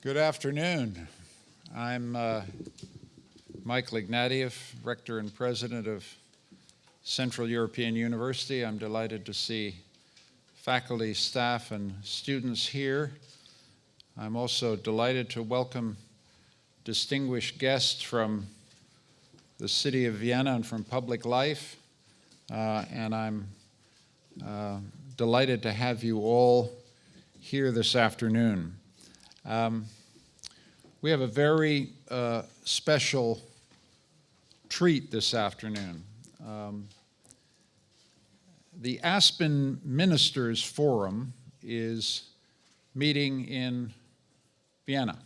Good afternoon. I'm Michael Ignatieff, Rector and President of Central European University. I'm delighted to see faculty, staff, and students here. I'm also delighted to welcome distinguished guests from the city of Vienna and from public life. And I'm delighted to have you all here this afternoon. We have a very special treat this afternoon. The Aspen Ministers Forum is meeting in Vienna.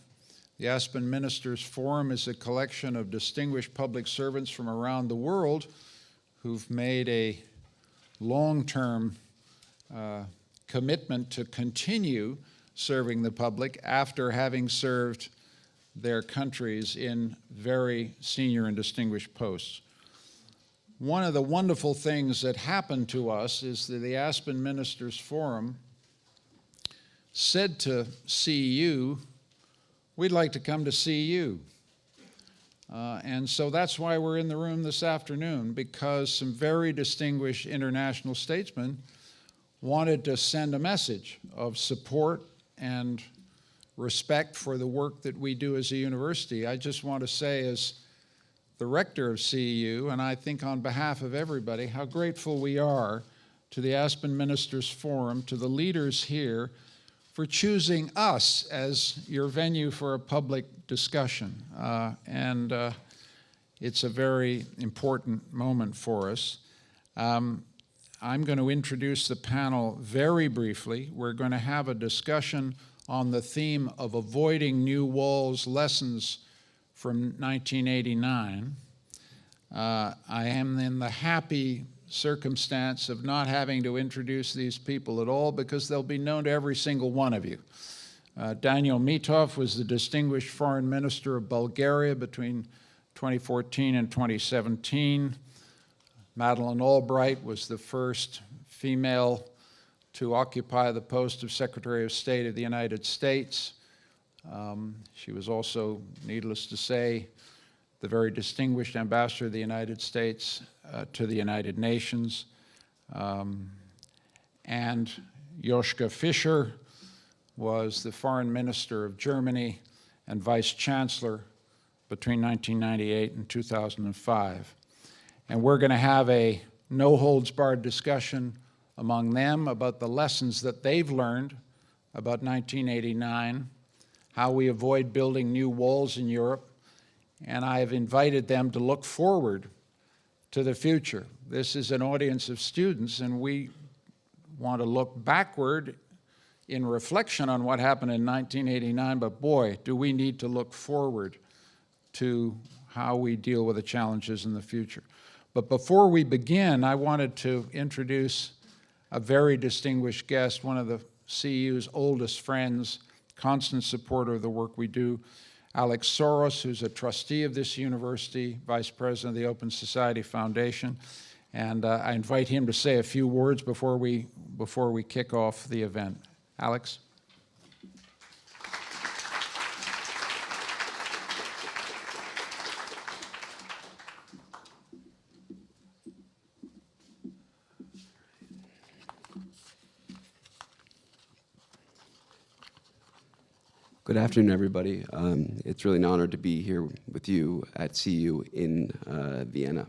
The Aspen Ministers Forum is a collection of distinguished public servants from around the world who've made a long-term commitment to continue serving the public after having served their countries in very senior and distinguished posts. One of the wonderful things that happened to us is that the Aspen Ministers Forum said to CEU, we'd like to come to see you. And so that's why we're in the room this afternoon, because some very distinguished international statesmen wanted to send a message of support and respect for the work that we do as a university. I just want to say, as the rector of CEU, and I think on behalf of everybody, how grateful we are to the Aspen Ministers Forum, to the leaders here, for choosing us as your venue for a public discussion. It's a very important moment for us. I'm going to introduce the panel very briefly. We're going to have a discussion on the theme of avoiding new walls, lessons from 1989. I am in the happy circumstance of not having to introduce these people at all because they'll be known to every single one of you. Daniel Mitov was the distinguished foreign minister of Bulgaria between 2014 and 2017. Madeleine Albright was the first female to occupy the post of Secretary of State of the United States. She was also, needless to say, the very distinguished ambassador of the United States to the United Nations. And Joschka Fischer was the foreign minister of Germany and vice chancellor between 1998 and 2005. And we're going to have a no-holds-barred discussion among them about the lessons that they've learned about 1989, how we avoid building new walls in Europe, and I have invited them to look forward to the future. This is an audience of students, and we want to look backward in reflection on what happened in 1989, but boy, do we need to look forward to how we deal with the challenges in the future. But before we begin, I wanted to introduce a very distinguished guest, one of the CEU's oldest friends, constant supporter of the work we do, Alex Soros, who's a trustee of this university, vice president of the Open Society Foundation. And I invite him to say a few words before we kick off the event. Alex? Good afternoon, everybody. It's really an honor to be here with you at CEU in Vienna.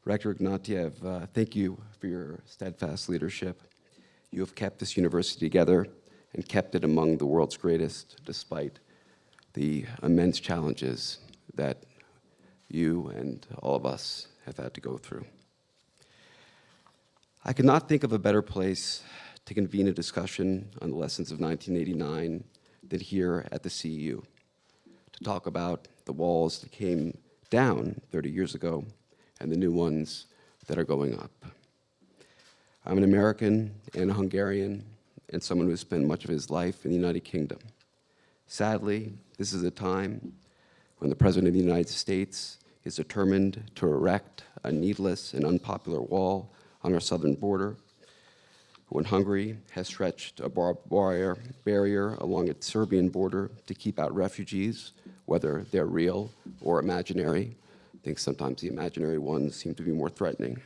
Rector Ignatieff, thank you for your steadfast leadership. You have kept this university together and kept it among the world's greatest, despite the immense challenges that you and all of us have had to go through. I could not think of a better place to convene a discussion on the lessons of 1989 than here at the CEU, to talk about the walls that came down 30 years ago and the new ones that are going up. I'm an American and a Hungarian and someone who spent much of his life in the United Kingdom. Sadly, this is a time when the President of the United States is determined to erect a needless and unpopular wall on our southern border, when Hungary has stretched a barbed wire barrier along its Serbian border to keep out refugees, whether they're real or imaginary. I think sometimes the imaginary ones seem to be more threatening.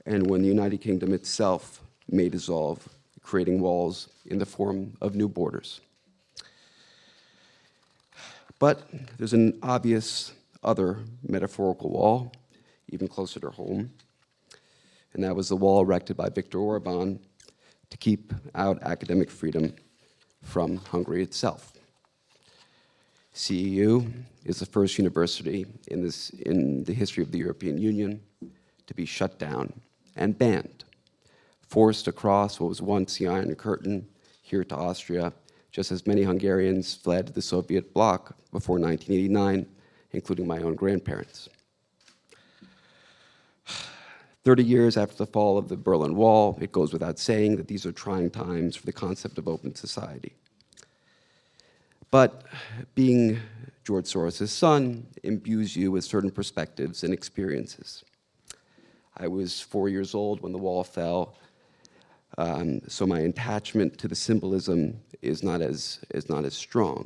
And when the United Kingdom itself may dissolve, creating walls in the form of new borders. But there's an obvious other metaphorical wall, even closer to home, and that was the wall erected by Viktor Orban to keep out academic freedom from Hungary itself. CEU is the first university in the history of the European Union to be shut down and banned, forced across what was once the Iron Curtain here to Austria, just as many Hungarians fled the Soviet bloc before 1989, including my own grandparents. 30 years after the fall of the Berlin Wall, it goes without saying that these are trying times for the concept of open society. But being George Soros' son imbues you with certain perspectives and experiences. I was 4 years old when the wall fell, so my attachment to the symbolism is not as strong.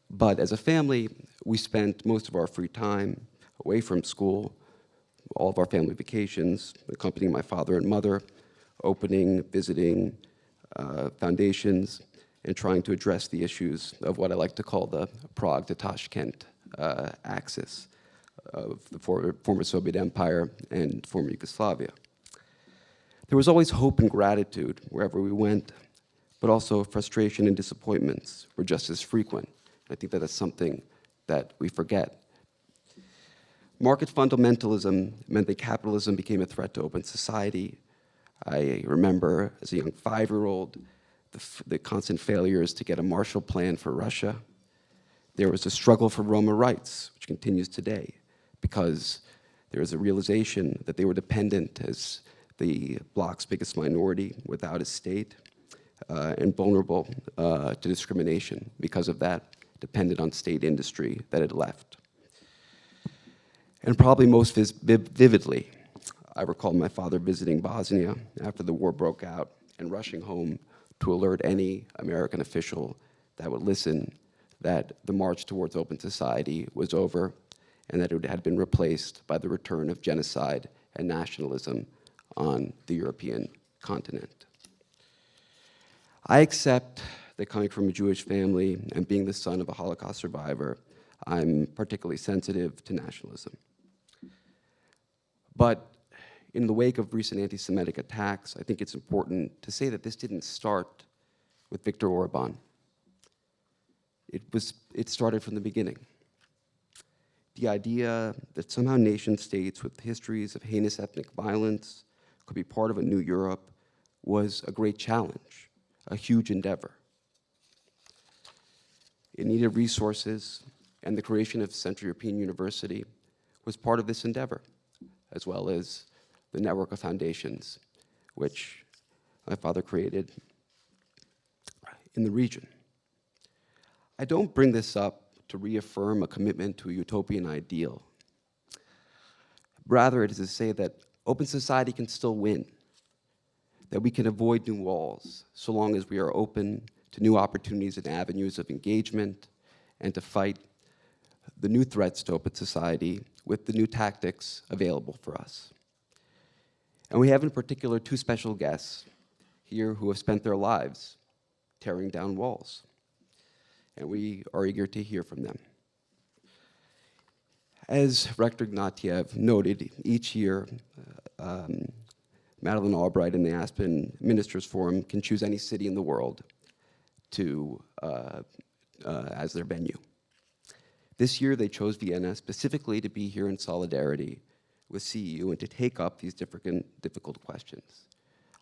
But as a family, we spent most of our free time away from school, all of our family vacations, accompanying my father and mother, opening, visiting foundations, and trying to address the issues of what I like to call the Prague to Tashkent axis of the former Soviet Empire and former Yugoslavia. There was always hope and gratitude wherever we went, but also frustration and disappointments were just as frequent. I think that that's something that we forget. Market fundamentalism meant that capitalism became a threat to open society. I remember as a young 5-year-old the constant failures to get a Marshall Plan for Russia. There was a struggle for Roma rights, which continues today, because there is a realization that they were dependent as the bloc's biggest minority without a state and vulnerable to discrimination because of that, dependent on state industry that had left. And probably most vividly, I recall my father visiting Bosnia after the war broke out and rushing home to alert any American official that would listen that the march towards open society was over and that it had been replaced by the return of genocide and nationalism on the European continent. I accept that coming from a Jewish family and being the son of a Holocaust survivor, I'm particularly sensitive to nationalism. But in the wake of recent anti-Semitic attacks, I think it's important to say that this didn't start with Viktor Orban. It started from the beginning. The idea that somehow nation states with histories of heinous ethnic violence could be part of a new Europe was a great challenge, a huge endeavor. It needed resources, and the creation of Central European University was part of this endeavor, as well as the network of foundations, which my father created in the region. I don't bring this up to reaffirm a commitment to a utopian ideal. Rather, it is to say that open society can still win, that we can avoid new walls so long as we are open to new opportunities and avenues of engagement and to fight the new threats to open society with the new tactics available for us. And we have in particular 2 special guests here who have spent their lives tearing down walls, and we are eager to hear from them. As Rector Ignatieff noted, each year, Madeleine Albright and the Aspen Ministers Forum can choose any city in the world as their venue. This year, they chose Vienna specifically to be here in solidarity with CEU and to take up these difficult questions.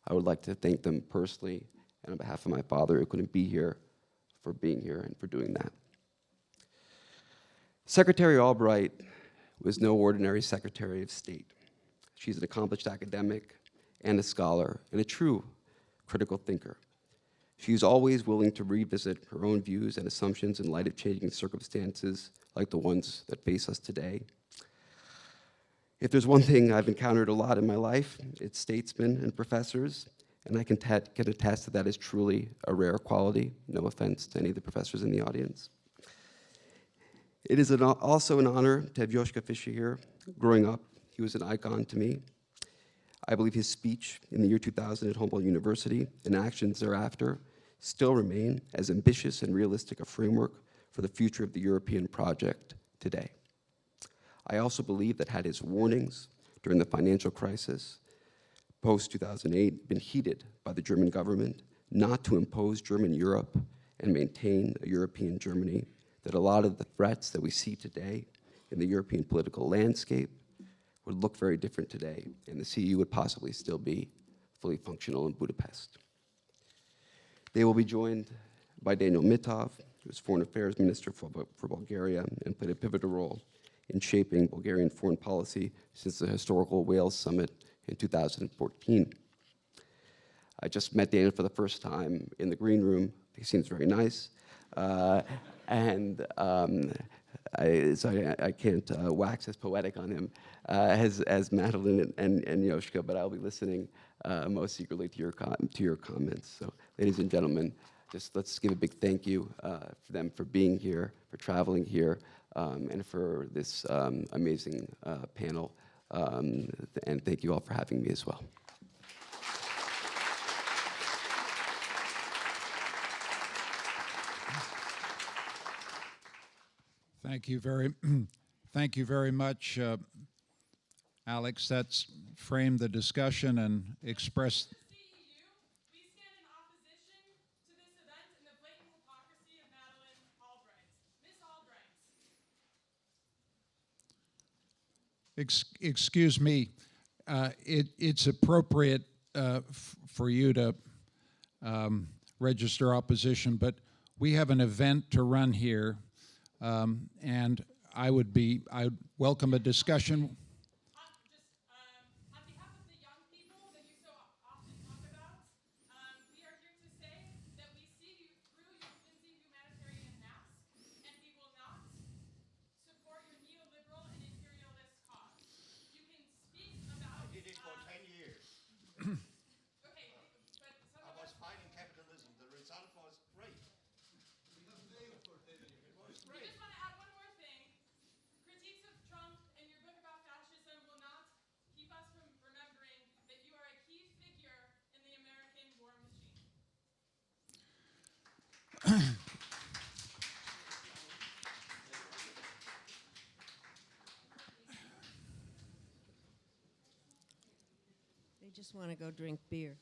I would like to thank them personally and on behalf of my father, who couldn't be here, for being here and for doing that. Secretary Albright was no ordinary Secretary of State. She's an accomplished academic and a scholar and a true critical thinker. She's always willing to revisit her own views and assumptions in light of changing circumstances like the ones that face us today. If there's one thing I've encountered a lot in my life, it's statesmen and professors, and I can attest that that is truly a rare quality. No offense to any of the professors in the audience. It is also an honor to have Joschka Fischer here. Growing up, he was an icon to me. I believe his speech in the year 2000 at Humboldt University and actions thereafter still remain as ambitious and realistic a framework for the future of the European project today. I also believe that had his warnings during the financial crisis post-2008 been heeded by the German government not to impose German Europe and maintain a European Germany, that a lot of the threats that we see today in the European political landscape would look very different today, and the CEU would possibly still be fully functional in Budapest. They will be joined by Daniel Mitov, who is Foreign Affairs Minister for Bulgaria and played a pivotal role in shaping Bulgarian foreign policy since the historical Wales Summit in 2014. I just met Daniel for the first time in the green room. He seems very nice. So I can't wax as poetic on him as Madeleine and Joschka, but I'll be listening most eagerly to your comments. So, ladies and gentlemen, just let's give a big thank you for them for being here, for traveling here, and for this amazing panel. And thank you all for having me as well. Thank you very much, Alex. That's framed the discussion and expressed. We stand in opposition to this event and the blatant hypocrisy of Madeleine Albright. Miss Albright. Excuse me. It's appropriate for you to register opposition, but we have an event to run here. And I would welcome a discussion. On behalf of the young people that you so often talk about, we are here to say that we see you through your flimsy humanitarian mask, and we will not support your neoliberal and imperialist cause. You can speak about... I did it for 10 years. Okay, but some I of was us... fighting capitalism. The result was great. It was I great. just want to add one more thing. Critiques of Trump and your book about fascism will not keep us from remembering that you are a key figure in the American war machine. They just want to go drink beer.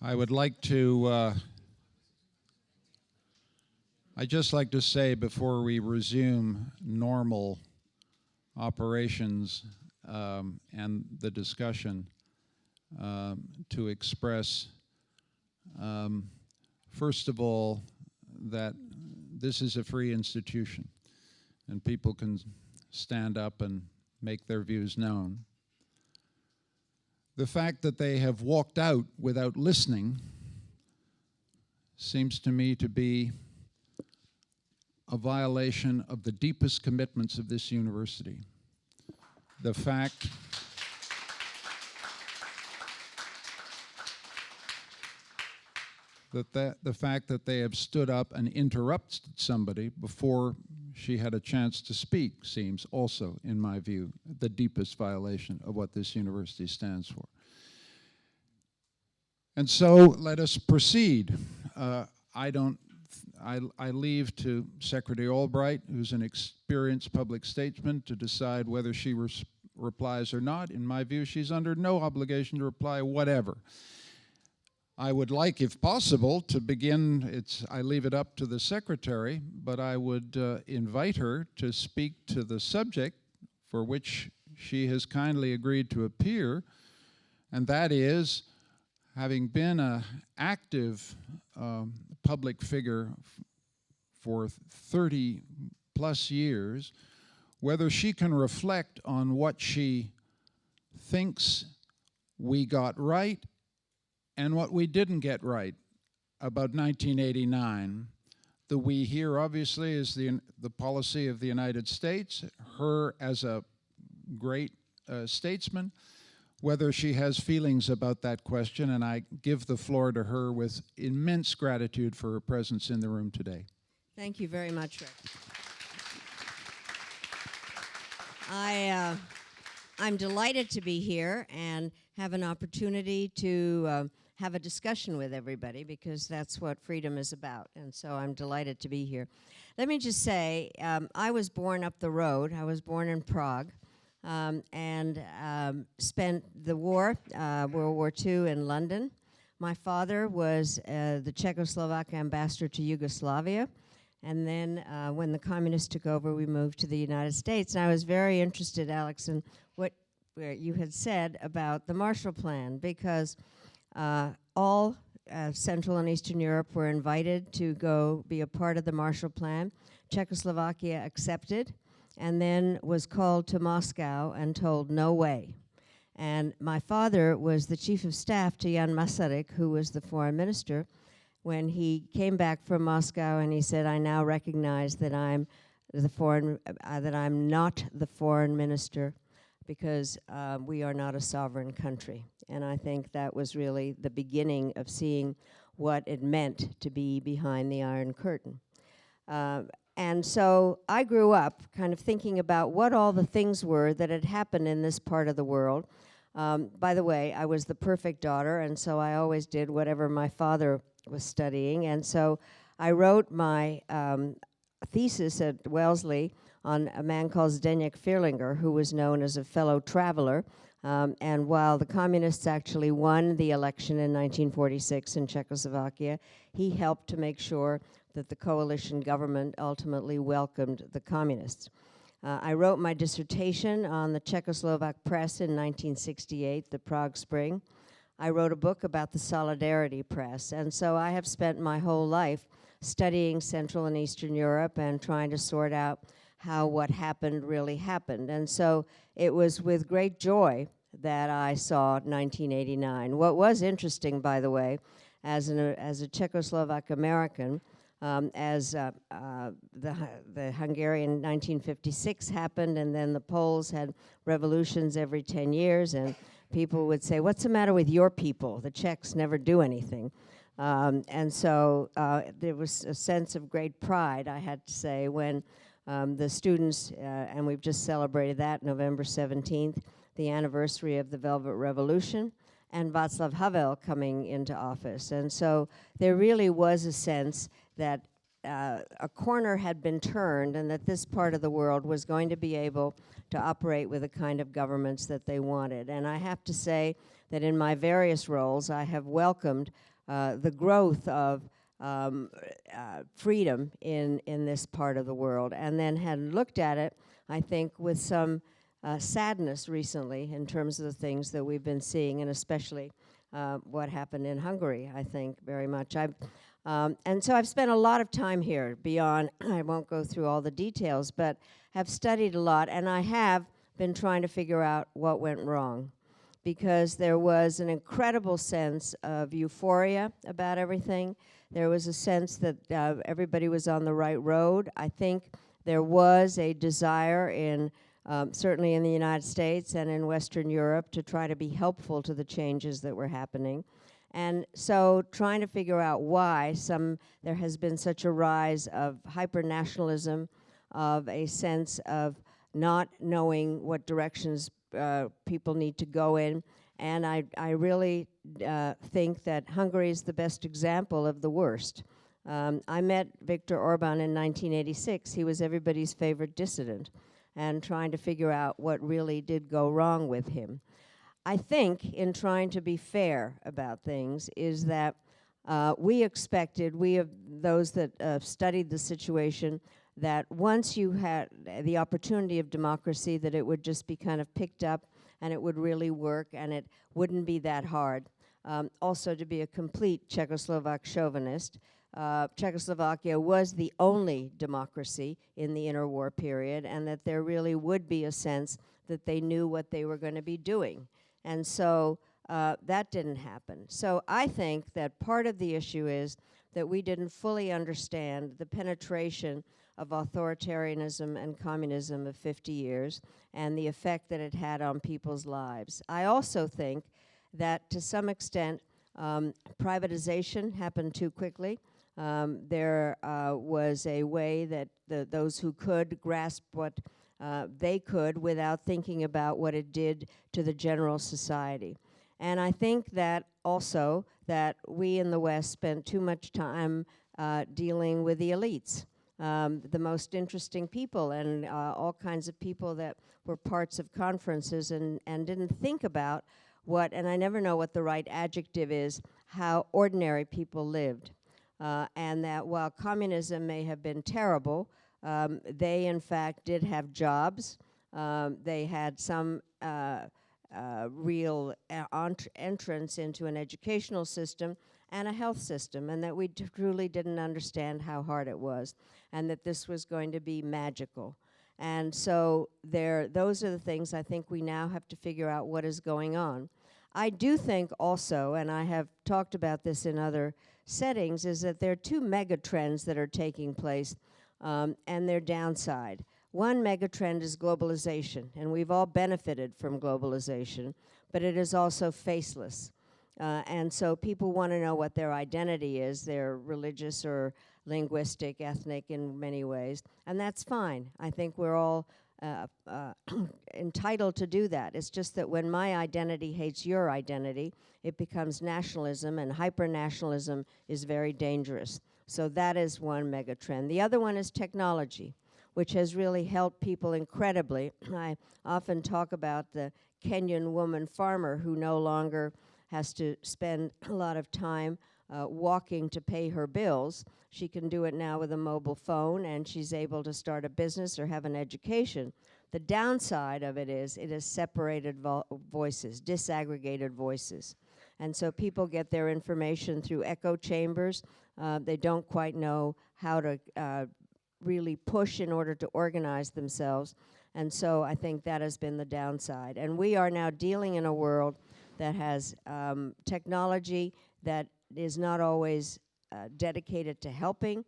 I would like to, I'd just like to say before we resume normal operations and the discussion, to express, first of all, that this is a free institution and people can stand up and make their views known. The fact that they have walked out without listening seems to me to be a violation of the deepest commitments of this university. The fact that they have stood up and interrupted somebody before she had a chance to speak seems also, in my view, the deepest violation of what this university stands for. And so let us proceed. I leave to Secretary Albright, who's an experienced public statesman, to decide whether she replies or not. In my view, she's under no obligation to reply whatever. I would like, if possible, to begin, I leave it up to the secretary, but I would invite her to speak to the subject for which she has kindly agreed to appear, and that is, having been an active public figure for 30 plus years, whether she can reflect on what she thinks we got right and what we didn't get right about 1989. The we here, obviously, is the policy of the United States, her as a great statesman, whether she has feelings about that question, and I give the floor to her with immense gratitude for her presence in the room today. Thank you very much, Rick. I'm delighted to be here and have an opportunity to have a discussion with everybody, because that's what freedom is about, and so I'm delighted to be here. Let me just say, I was born up the road. I was born in Prague, and spent the war, World War II, in London. My father was the Czechoslovak ambassador to Yugoslavia, and then when the communists took over, we moved to the United States. And I was very interested, Alex, in what you had said about the Marshall Plan, because all Central and Eastern Europe were invited to go be a part of the Marshall Plan. Czechoslovakia accepted, and then was called to Moscow and told no way. And my father was the chief of staff to Jan Masaryk, who was the foreign minister, when he came back from Moscow, and he said, "I now recognize that I'm not the foreign minister, because we are not a sovereign country." And I think that was really the beginning of seeing what it meant to be behind the Iron Curtain. And so I grew up kind of thinking about what all the things were that had happened in this part of the world. By the way, I was the perfect daughter, and so I always did whatever my father was studying. And so I wrote my thesis at Wellesley on a man called Zdeněk Fierlinger, who was known as a fellow traveler. And while the communists actually won the election in 1946 in Czechoslovakia, he helped to make sure that the coalition government ultimately welcomed the communists. I wrote my dissertation on the Czechoslovak press in 1968, the Prague Spring. I wrote a book about the Solidarity Press, and so I have spent my whole life studying Central and Eastern Europe and trying to sort out how what happened really happened. And so it was with great joy that I saw 1989. What was interesting, by the way, as a Czechoslovak American, as the Hungarian 1956 happened, and then the Poles had revolutions every 10 years, and people would say, "What's the matter with your people? The Czechs never do anything." And so there was a sense of great pride, I had to say, when the students, and we've just celebrated that November 17th, the anniversary of the Velvet Revolution, and Václav Havel coming into office. And so there really was a sense that a corner had been turned, and that this part of the world was going to be able to operate with the kind of governments that they wanted. And I have to say that in my various roles, I have welcomed the growth of freedom in this part of the world, and then had looked at it, I think, with some sadness recently in terms of the things that we've been seeing, and especially what happened in Hungary, I think, very much. And so I've spent a lot of time here beyond, I won't go through all the details, but have studied a lot, and I have been trying to figure out what went wrong, because there was an incredible sense of euphoria about everything. There was a sense that everybody was on the right road. I think there was a desire in certainly in the United States and in Western Europe to try to be helpful to the changes that were happening. And so trying to figure out why there has been such a rise of hyper-nationalism, of a sense of not knowing what directions people need to go in. And I really think that Hungary is the best example of the worst. I met Viktor Orban in 1986. He was everybody's favorite dissident, and trying to figure out what really did go wrong with him. I think, in trying to be fair about things, is that we expected, those that studied the situation, that once you had the opportunity of democracy, that it would just be kind of picked up and it would really work and it wouldn't be that hard. Also, to be a complete Czechoslovak chauvinist, Czechoslovakia was the only democracy in the interwar period, and that there really would be a sense that they knew what they were going to be doing. And so That didn't happen. So I think that part of the issue is that we didn't fully understand the penetration of authoritarianism and communism of 50 years and the effect that it had on people's lives. I also think that to some extent privatization happened too quickly. There was a way that those who could grasp what they could without thinking about what it did to the general society. And I think that also that we in the West spent too much time dealing with the elites, the most interesting people, and all kinds of people that were parts of conferences and didn't think about what, and I never know what the right adjective is, how ordinary people lived. And that while communism may have been terrible, they in fact did have jobs. They had some real entrance into an educational system and a health system, and that we truly didn't understand how hard it was, and that this was going to be magical. And so those are the things I think we now have to figure out what is going on. I do think also, and I have talked about this in other settings, is that there are two mega trends that are taking place, and their downside. One megatrend is globalization, and we've all benefited from globalization, but it is also faceless. And so people want to know what their identity is, their religious or linguistic, ethnic in many ways, and that's fine. I think we're all entitled to do that. It's just that when my identity hates your identity, it becomes nationalism, and hyper-nationalism is very dangerous. So that is one megatrend. The other one is technology, which has really helped people incredibly. I often talk about the Kenyan woman farmer who no longer has to spend a lot of time walking to pay her bills. She can do it now with a mobile phone, and she's able to start a business or have an education. The downside of it is separated voices, disaggregated voices. And so people get their information through echo chambers. They don't quite know how to really push in order to organize themselves. And so I think that has been the downside. And we are now dealing in a world that has technology that is not always dedicated to helping.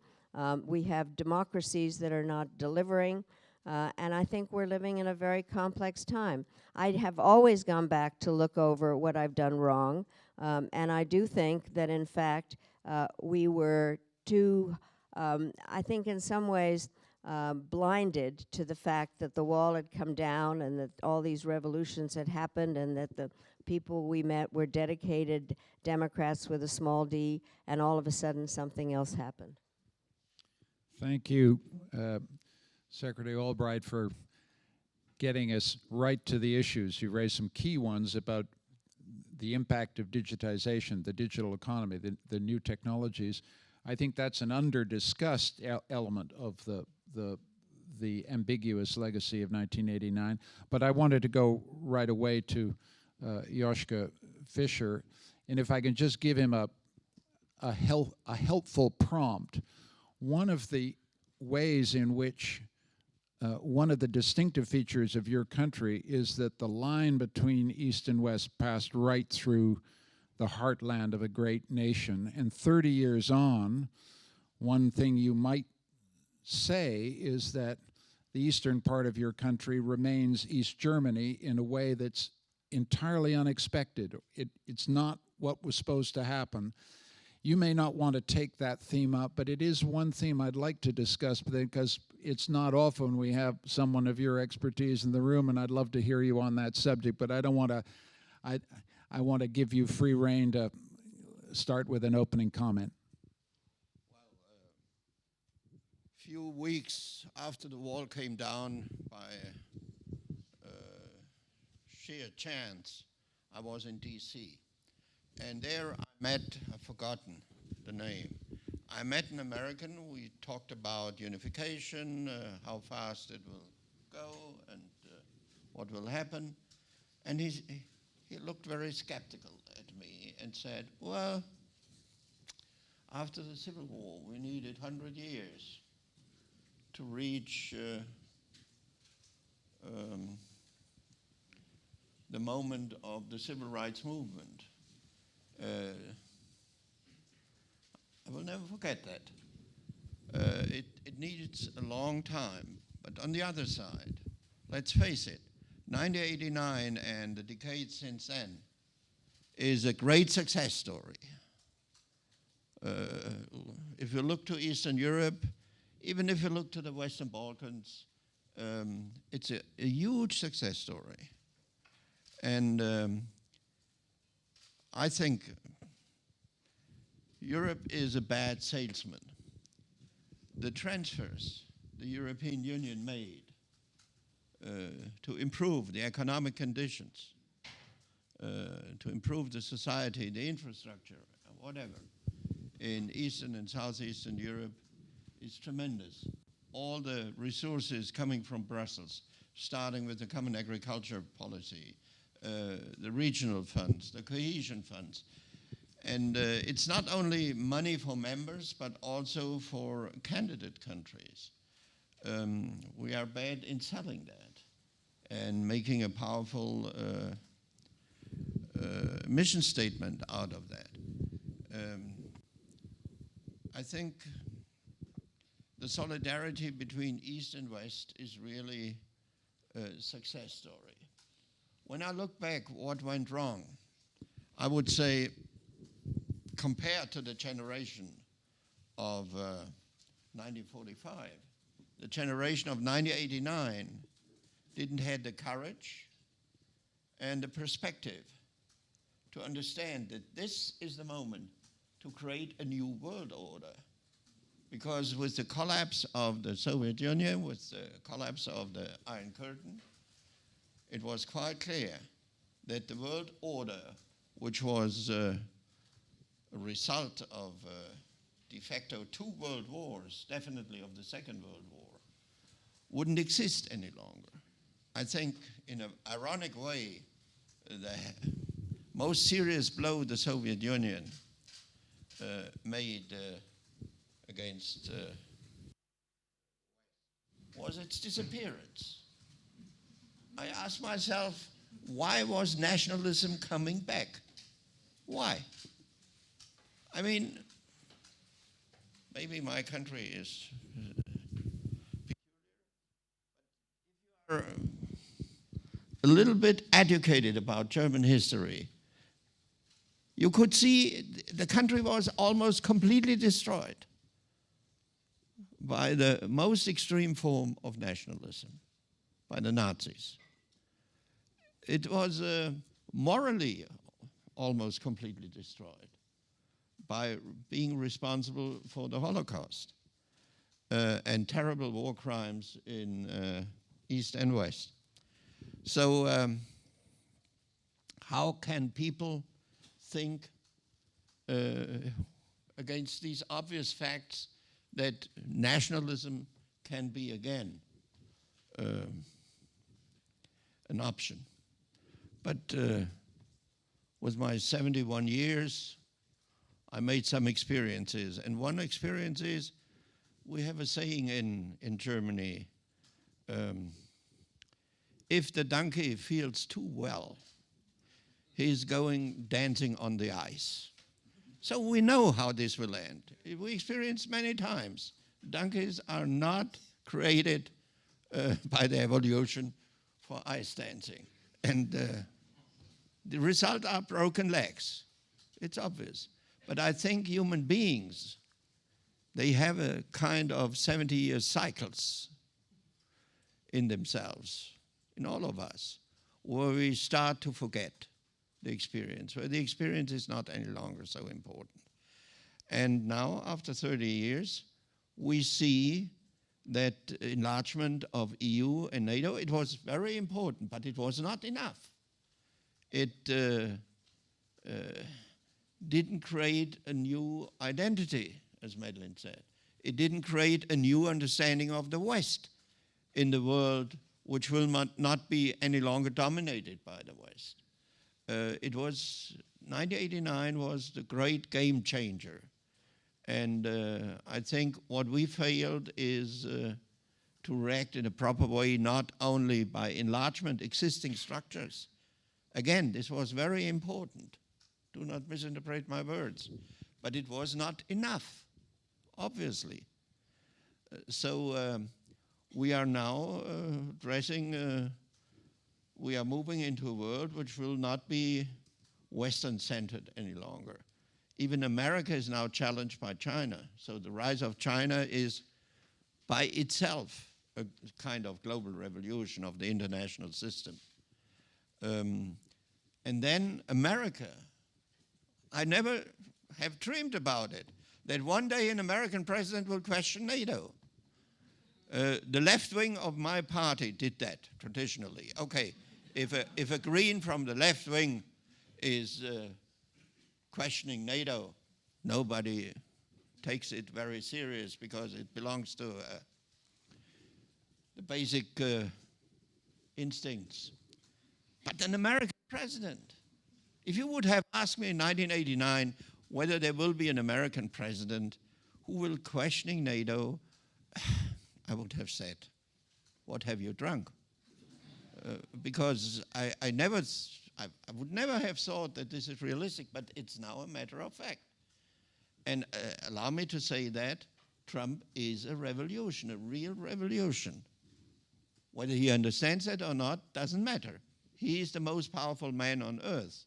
We have democracies that are not delivering. And I think we're living in a very complex time. I have always gone back to look over what I've done wrong. And I do think that, in fact, we were too, I think in some ways, blinded to the fact that the wall had come down and that all these revolutions had happened and that the people we met were dedicated Democrats with a small d, and all of a sudden something else happened. Thank you, Secretary Albright, for getting us right to the issues. You raised some key ones about the impact of digitization, the digital economy, the new technologies. I think that's an under-discussed element of the ambiguous legacy of 1989. But I wanted to go right away to Joschka Fischer, and if I can just give him a helpful prompt. One of the ways in which one of the distinctive features of your country is that the line between East and West passed right through the heartland of a great nation. And 30 years on, one thing you might say is that the eastern part of your country remains East Germany in a way that's entirely unexpected. It's not what was supposed to happen. You may not want to take that theme up, but it is one theme I'd like to discuss because it's not often we have someone of your expertise in the room, and I'd love to hear you on that subject, but I don't want to, I want to give you free rein to start with an opening comment. Well, a few weeks after the wall came down by sheer chance, I was in D.C. And there I met, I've forgotten the name, I met an American. We talked about unification, how fast it will go, and what will happen. And he looked very skeptical at me and said, well, after the Civil War, we needed 100 years to reach the moment of the civil rights movement. I will never forget that. It needed a long time, but on the other side, let's face it, 1989 and the decades since then is a great success story. If you look to Eastern Europe, even if you look to the Western Balkans, it's a huge success story. And I think Europe is a bad salesman. The transfers the European Union made to improve the economic conditions, to improve the society, the infrastructure, whatever, in Eastern and Southeastern Europe is tremendous. All the resources coming from Brussels, starting with the Common Agriculture Policy, the regional funds, the cohesion funds. And it's not only money for members, but also for candidate countries. We are bad in selling that and making a powerful mission statement out of that. I think the solidarity between East and West is really a success story. When I look back what went wrong, I would say compared to the generation of 1945, the generation of 1989 didn't have the courage and the perspective to understand that this is the moment to create a new world order. Because with the collapse of the Soviet Union, with the collapse of the Iron Curtain, it was quite clear that the world order, which was a result of de facto 2 world wars, definitely of the Second World War, wouldn't exist any longer. I think in an ironic way, the most serious blow the Soviet Union made against was its disappearance. I asked myself, why was nationalism coming back? Why? I mean, maybe my country is peculiar, but if you are a little bit educated about German history, you could see the country was almost completely destroyed by the most extreme form of nationalism, by the Nazis. It was morally almost completely destroyed by being responsible for the Holocaust and terrible war crimes in East and West. So how can people think against these obvious facts that nationalism can be again an option? But with my 71 years, I made some experiences. And one experience is, we have a saying in Germany, if the donkey feels too well, he's going dancing on the ice. So we know how this will end. We experienced many times. Donkeys are not created by the evolution for ice dancing. And the result are broken legs. It's obvious. But I think human beings, they have a kind of 70-year cycles in themselves, in all of us, where we start to forget the experience, where the experience is not any longer so important. And now, after 30 years, we see that enlargement of EU and NATO, it was very important, but it was not enough. It didn't create a new identity, as Madeleine said. It didn't create a new understanding of the West in the world, which will not be any longer dominated by the West. 1989 was the great game changer. And I think what we failed is to react in a proper way, not only by enlargement existing structures Again, this was very important. Do not misinterpret my words. But it was not enough, obviously. So we are now we are moving into a world which will not be Western-centered any longer. Even America is now challenged by China. So the rise of China is by itself a kind of global revolution of the international system. And then America, I never have dreamed about it, that one day an American president will question NATO. The left wing of my party did that traditionally. Okay, if a green from the left wing is questioning NATO, nobody takes it very serious because it belongs to the basic instincts. But an American president, if you would have asked me in 1989 whether there will be an American president who will questioning NATO, I would have said, what have you drunk? Because I would never have thought that this is realistic, but it's now a matter of fact. And allow me to say that Trump is a revolution, a real revolution. Whether he understands that or not doesn't matter. He is the most powerful man on earth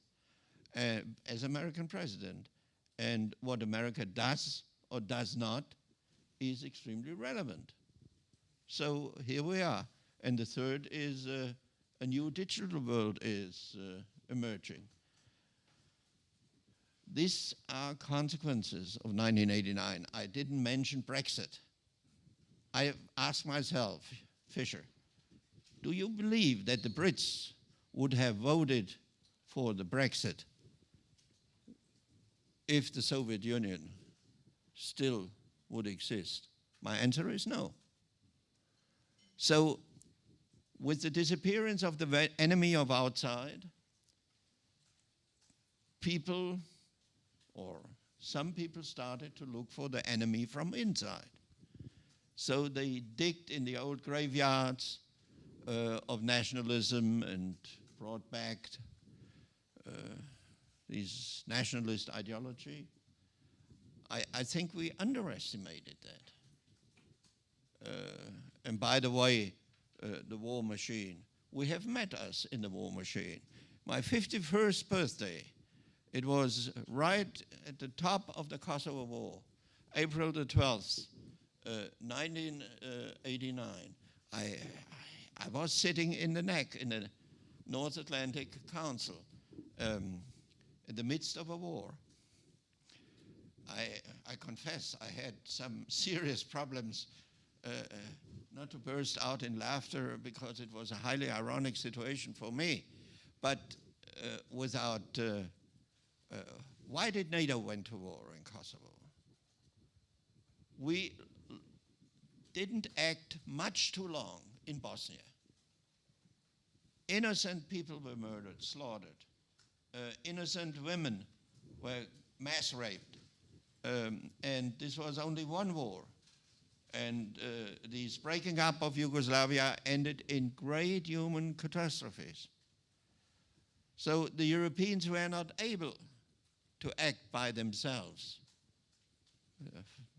as American president. And what America does or does not is extremely relevant. So here we are. And the third is a new digital world is emerging. These are consequences of 1989. I didn't mention Brexit. I asked myself, Fischer, do you believe that the Brits would have voted for the Brexit if the Soviet Union still would exist? My answer is no. So, with the disappearance of the enemy of outside, people, or some people, started to look for the enemy from inside. So they digged in the old graveyards of nationalism and brought back this nationalist ideology. I think we underestimated that. And by the way, the war machine, we have met us in the war machine. My 51st birthday, it was right at the top of the Kosovo War, April the 12th, 1989. I was sitting in the NAC, in the North Atlantic Council, in the midst of a war. I confess I had some serious problems not to burst out in laughter because it was a highly ironic situation for me. But why did NATO went to war in Kosovo? We didn't act much too long in Bosnia. Innocent people were murdered, slaughtered. Innocent women were mass raped. And this was only one war. And this breaking up of Yugoslavia ended in great human catastrophes. So the Europeans were not able to act by themselves.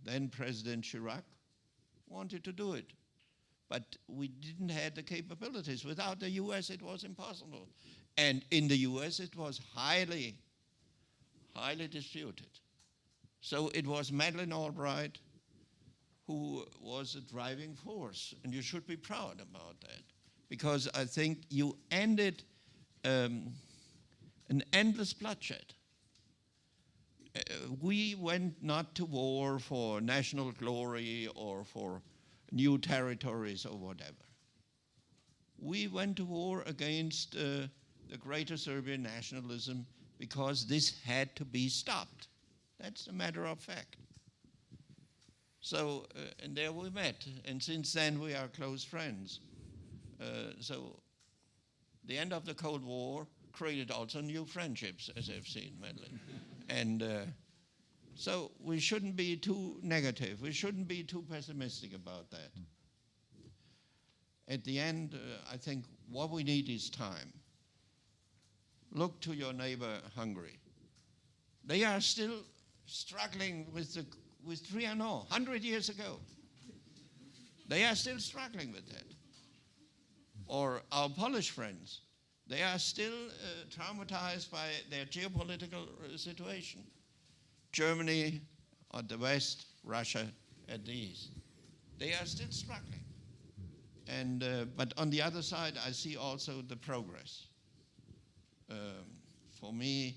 Then President Chirac wanted to do it. But we didn't have the capabilities. Without the US, it was impossible. And in the US, it was highly, highly disputed. So it was Madeleine Albright who was a driving force. And you should be proud about that. Because I think you ended an endless bloodshed. We went not to war for national glory or for new territories or whatever. We went to war against the greater Serbian nationalism because this had to be stopped. That's a matter of fact. So, and there we met, and since then we are close friends. So, the end of the Cold War created also new friendships, as I've seen, Madeleine. And so we shouldn't be too negative. We shouldn't be too pessimistic about that. At the end, I think what we need is time. look to your neighbor Hungary. They are still struggling with Trianon 100 years ago. They are still struggling with that. Or our Polish friends, they are still traumatized by their geopolitical situation. Germany at the west, Russia at the east. They are still struggling. And, but on the other side, I see also the progress. For me,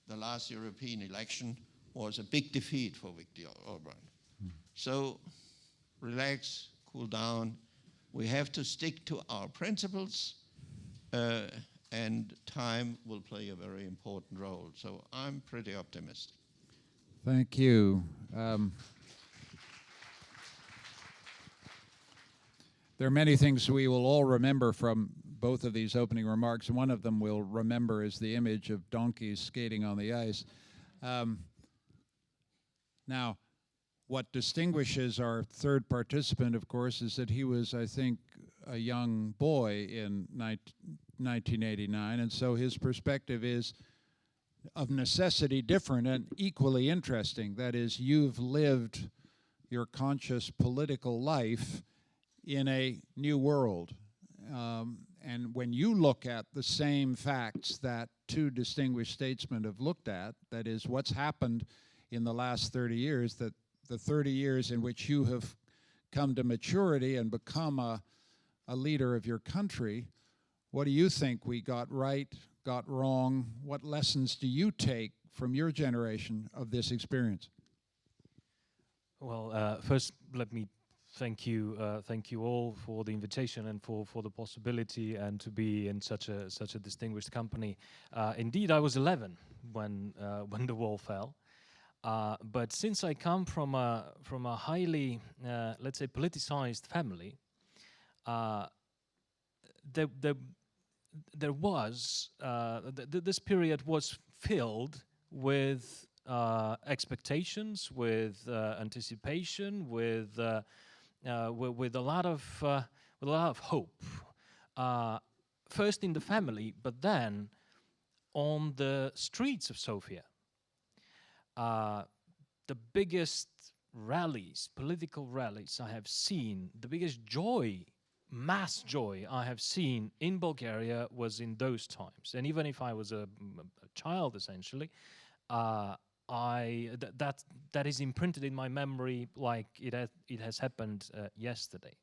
the last European election was a big defeat for Viktor Orban. So relax, cool down. We have to stick to our principles, and time will play a very important role. So I'm pretty optimistic. Thank you. There are many things we will all remember from both of these opening remarks. One of them we'll remember is the image of donkeys skating on the ice. Now, what distinguishes our third participant, of course, is that he was, I think, a young boy in 1989, and so his perspective is of necessity different and equally interesting. That is, you've lived your conscious political life in a new world. And when you look at the same facts that two distinguished statesmen have looked at, that is, what's happened in the last 30 years, that the 30 years in which you have come to maturity and become a leader of your country, what do you think we got right, got wrong? What lessons do you take from your generation of this experience? Well, first, let me thank you all for the invitation and for the possibility and to be in such a distinguished company. Indeed, I was 11 when the wall fell. But since I come from a highly, let's say, politicized family, there was this period was filled with expectations, with anticipation, with a lot of hope. First in the family, but then on the streets of Sofia. The biggest rallies, political rallies I have seen, the biggest joy, mass joy I have seen in Bulgaria was in those times. And even if I was a child, essentially, that is imprinted in my memory like it has happened yesterday.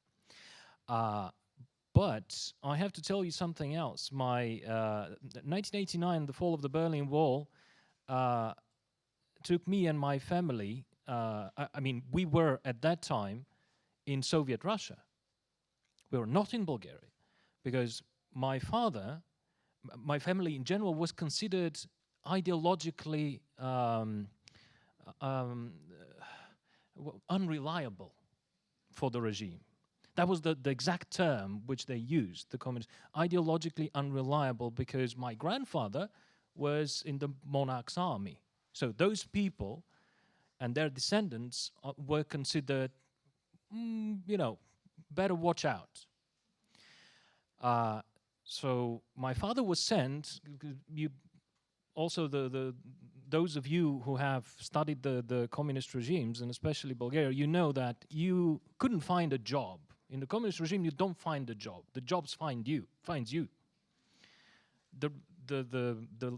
But I have to tell you something else. My 1989, the fall of the Berlin Wall, took me and my family, I mean, we were at that time in Soviet Russia. We were not in Bulgaria because my father, my family in general, was considered ideologically unreliable for the regime. That was the exact term which they used, the communists, ideologically unreliable, because my grandfather was in the monarch's army. So those people and their descendants were considered, you know, better watch out. So my father was sent. Also, those of you who have studied the communist regimes, and especially Bulgaria, you know that you couldn't find a job. In the communist regime, you don't find a job. The jobs finds you. The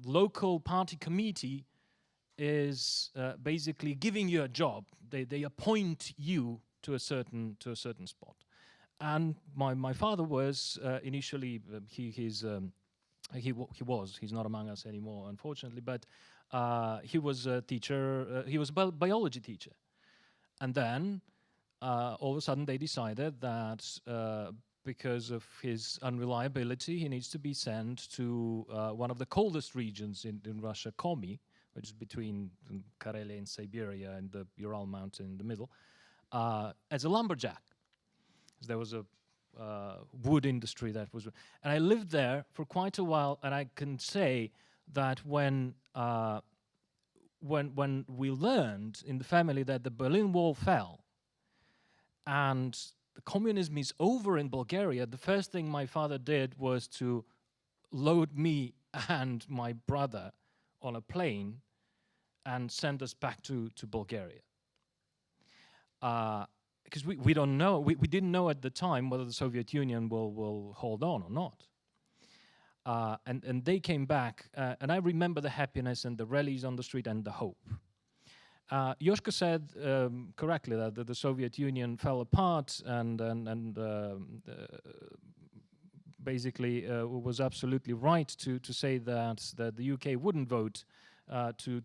local party committee is basically giving you a job. They appoint you to a certain spot. And my father was initially he's not among us anymore, unfortunately, but he was a teacher. He was a biology teacher, and then all of a sudden they decided that because of his unreliability, he needs to be sent to one of the coldest regions in Russia, Komi, which is between Karelia and Siberia and the Ural Mountain in the middle, as a lumberjack. There was a wood industry that was, and I lived there for quite a while, and I can say that when we learned in the family that the Berlin Wall fell and the communism is over in Bulgaria, the first thing my father did was to load me and my brother on a plane and send us back to Bulgaria. Because we don't know, we didn't know at the time whether the Soviet Union will hold on or not. And they came back, and I remember the happiness and the rallies on the street and the hope. Joschka said correctly that the Soviet Union fell apart and basically was absolutely right to say that the UK wouldn't vote to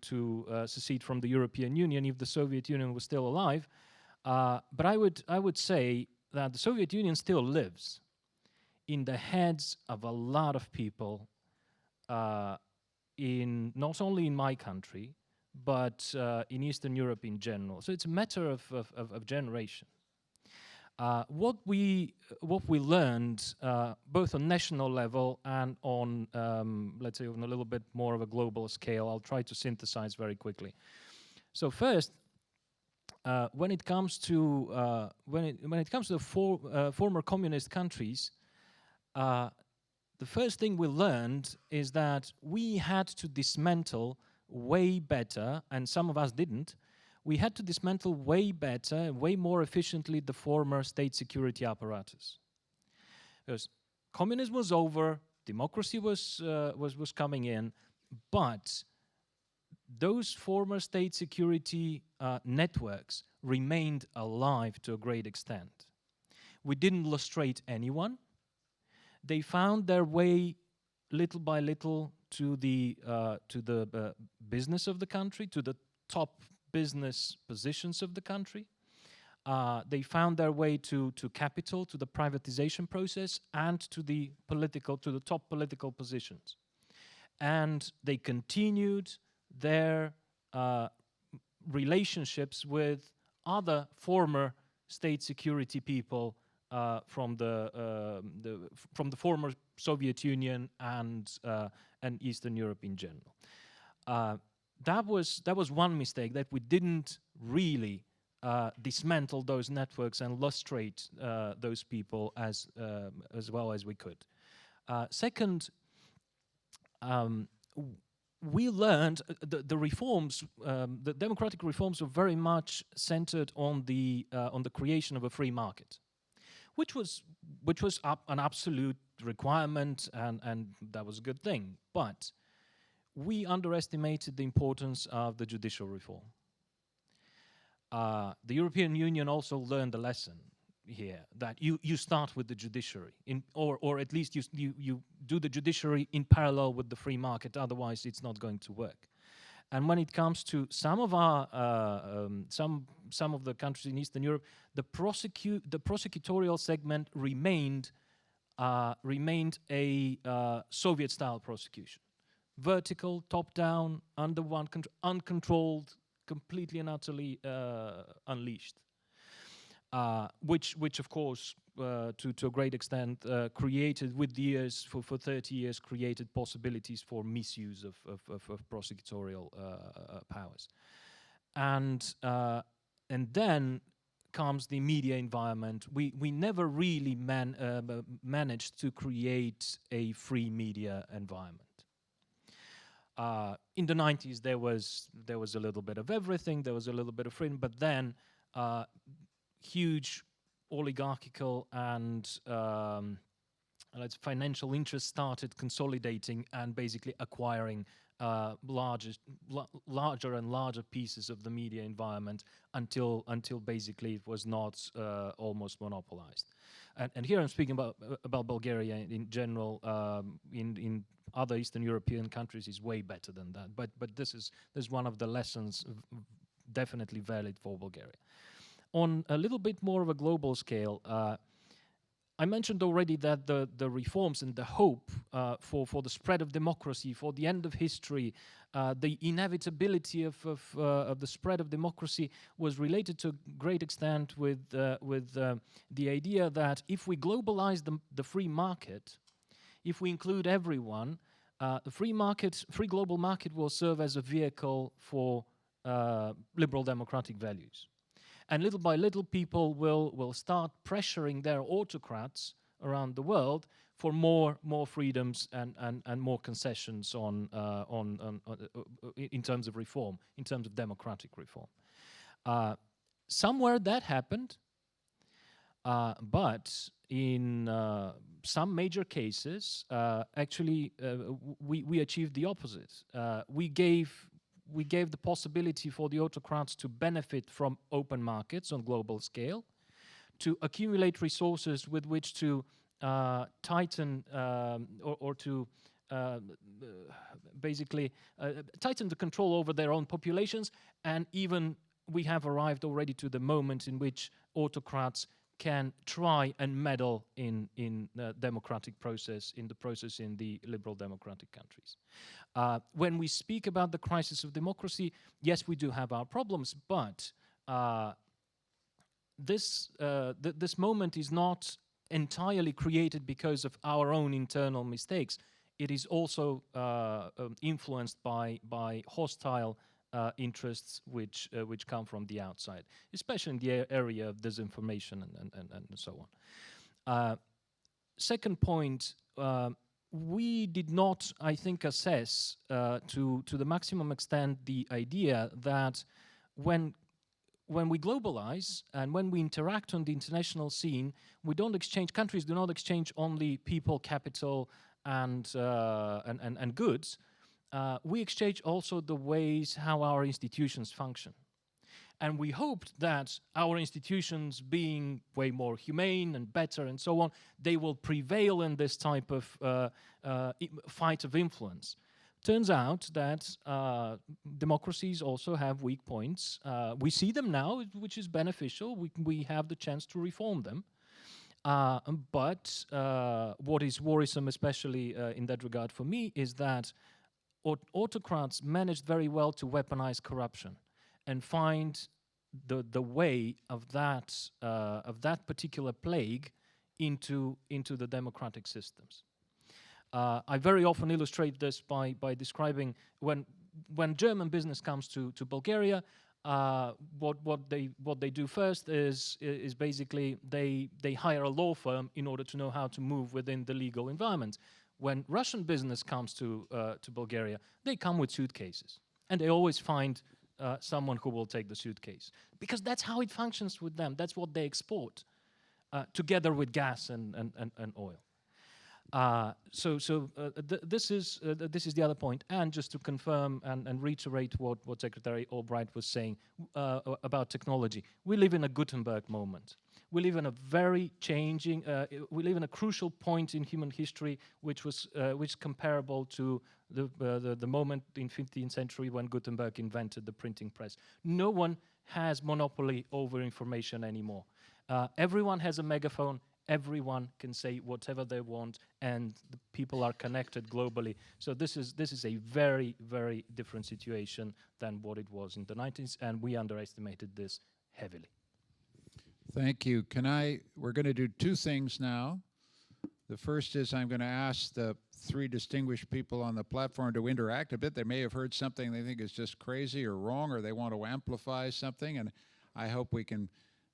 secede from the European Union if the Soviet Union was still alive. But I would say that the Soviet Union still lives in the heads of a lot of people, in not only in my country, but in Eastern Europe in general. So it's a matter of generation. What we learned, both on national level and on, let's say, on a little bit more of a global scale, I'll try to synthesize very quickly. So first, when it comes to the former communist countries, the first thing we learned is that we had to dismantle way better, and some of us didn't. We had to dismantle way better, way more efficiently the former state security apparatus. Because communism was over, democracy was coming in, but those former state security networks remained alive to a great extent. We didn't lustrate anyone. They found their way little by little to the business of the country, to the top business positions of the country. They found their way to capital, to the privatization process, and to the top political positions. And they continued their relationships with other former state security people from the former Soviet Union and Eastern Europe in general. That was one mistake, that we didn't really dismantle those networks and lustrate those people as well as we could. Second, we learned the reforms, the democratic reforms were very much centered on the creation of a free market, which was an absolute requirement, and that was a good thing. But we underestimated the importance of the judicial reform. The European Union also learned a lesson here, that you start with the judiciary, or at least you do the judiciary in parallel with the free market, otherwise it's not going to work. And when it comes to some of the countries in Eastern Europe, the prosecutorial segment remained a Soviet-style prosecution, vertical, top-down, under one control, uncontrolled, completely and utterly unleashed. Which of course, to a great extent, created with the years, for 30 years, created possibilities for misuse of prosecutorial powers. And then comes the media environment. We never really managed to create a free media environment. In the 90s, there was a little bit of everything. There was a little bit of freedom, but then huge oligarchical and financial interests started consolidating and basically acquiring larger and larger pieces of the media environment until basically it was not almost monopolized. And here I'm speaking about Bulgaria in general. In other Eastern European countries is way better than that. But this is one of the lessons definitely valid for Bulgaria. On a little bit more of a global scale, I mentioned already that the reforms and the hope for the spread of democracy, for the end of history, the inevitability of the spread of democracy was related to a great extent with the idea that if we globalize the free market, if we include everyone, the free global market will serve as a vehicle for liberal democratic values. And little by little, people will start pressuring their autocrats around the world for more freedoms and more concessions in terms of reform, in terms of democratic reform. Somewhere that happened, but in some major cases, actually, we achieved the opposite. We gave the possibility for the autocrats to benefit from open markets on global scale, to accumulate resources with which to tighten or to basically tighten the control over their own populations, and even we have arrived already to the moment in which autocrats can try and meddle in the democratic process, in the liberal democratic countries. When we speak about the crisis of democracy, yes, we do have our problems, but this moment is not entirely created because of our own internal mistakes. It is also influenced by hostile interests which come from the outside, especially in the area of disinformation and so on. Second point, we did not, I think, assess to the maximum extent the idea that when we globalize and when we interact on the international scene, countries do not exchange only people, capital, and goods. We exchange also the ways how our institutions function. And we hoped that our institutions, being way more humane and better and so on, they will prevail in this type of fight of influence. Turns out that democracies also have weak points. We see them now, which is beneficial. We have the chance to reform them. But what is worrisome, especially in that regard for me, is that autocrats managed very well to weaponize corruption and find the way of that particular plague into the democratic systems. I very often illustrate this by describing when German business comes to Bulgaria, what they do first is basically they hire a law firm in order to know how to move within the legal environment. When Russian business comes to Bulgaria, they come with suitcases, and they always find someone who will take the suitcase, because that's how it functions with them. That's what they export, together with gas and oil. This is the other point. And just to confirm and reiterate what Secretary Albright was saying about technology, we live in a Gutenberg moment. We live in a very changing. We live in a crucial point in human history, which is comparable to the moment in 15th century when Gutenberg invented the printing press. No one has monopoly over information anymore. Everyone has a megaphone. Everyone can say whatever they want, and the people are connected globally. So this is a very, very different situation than what it was in the 90s, and we underestimated this heavily. Thank you. We're going to do two things now. The first is I'm going to ask the three distinguished people on the platform to interact a bit. They may have heard something they think is just crazy or wrong, or they want to amplify something, and I hope we can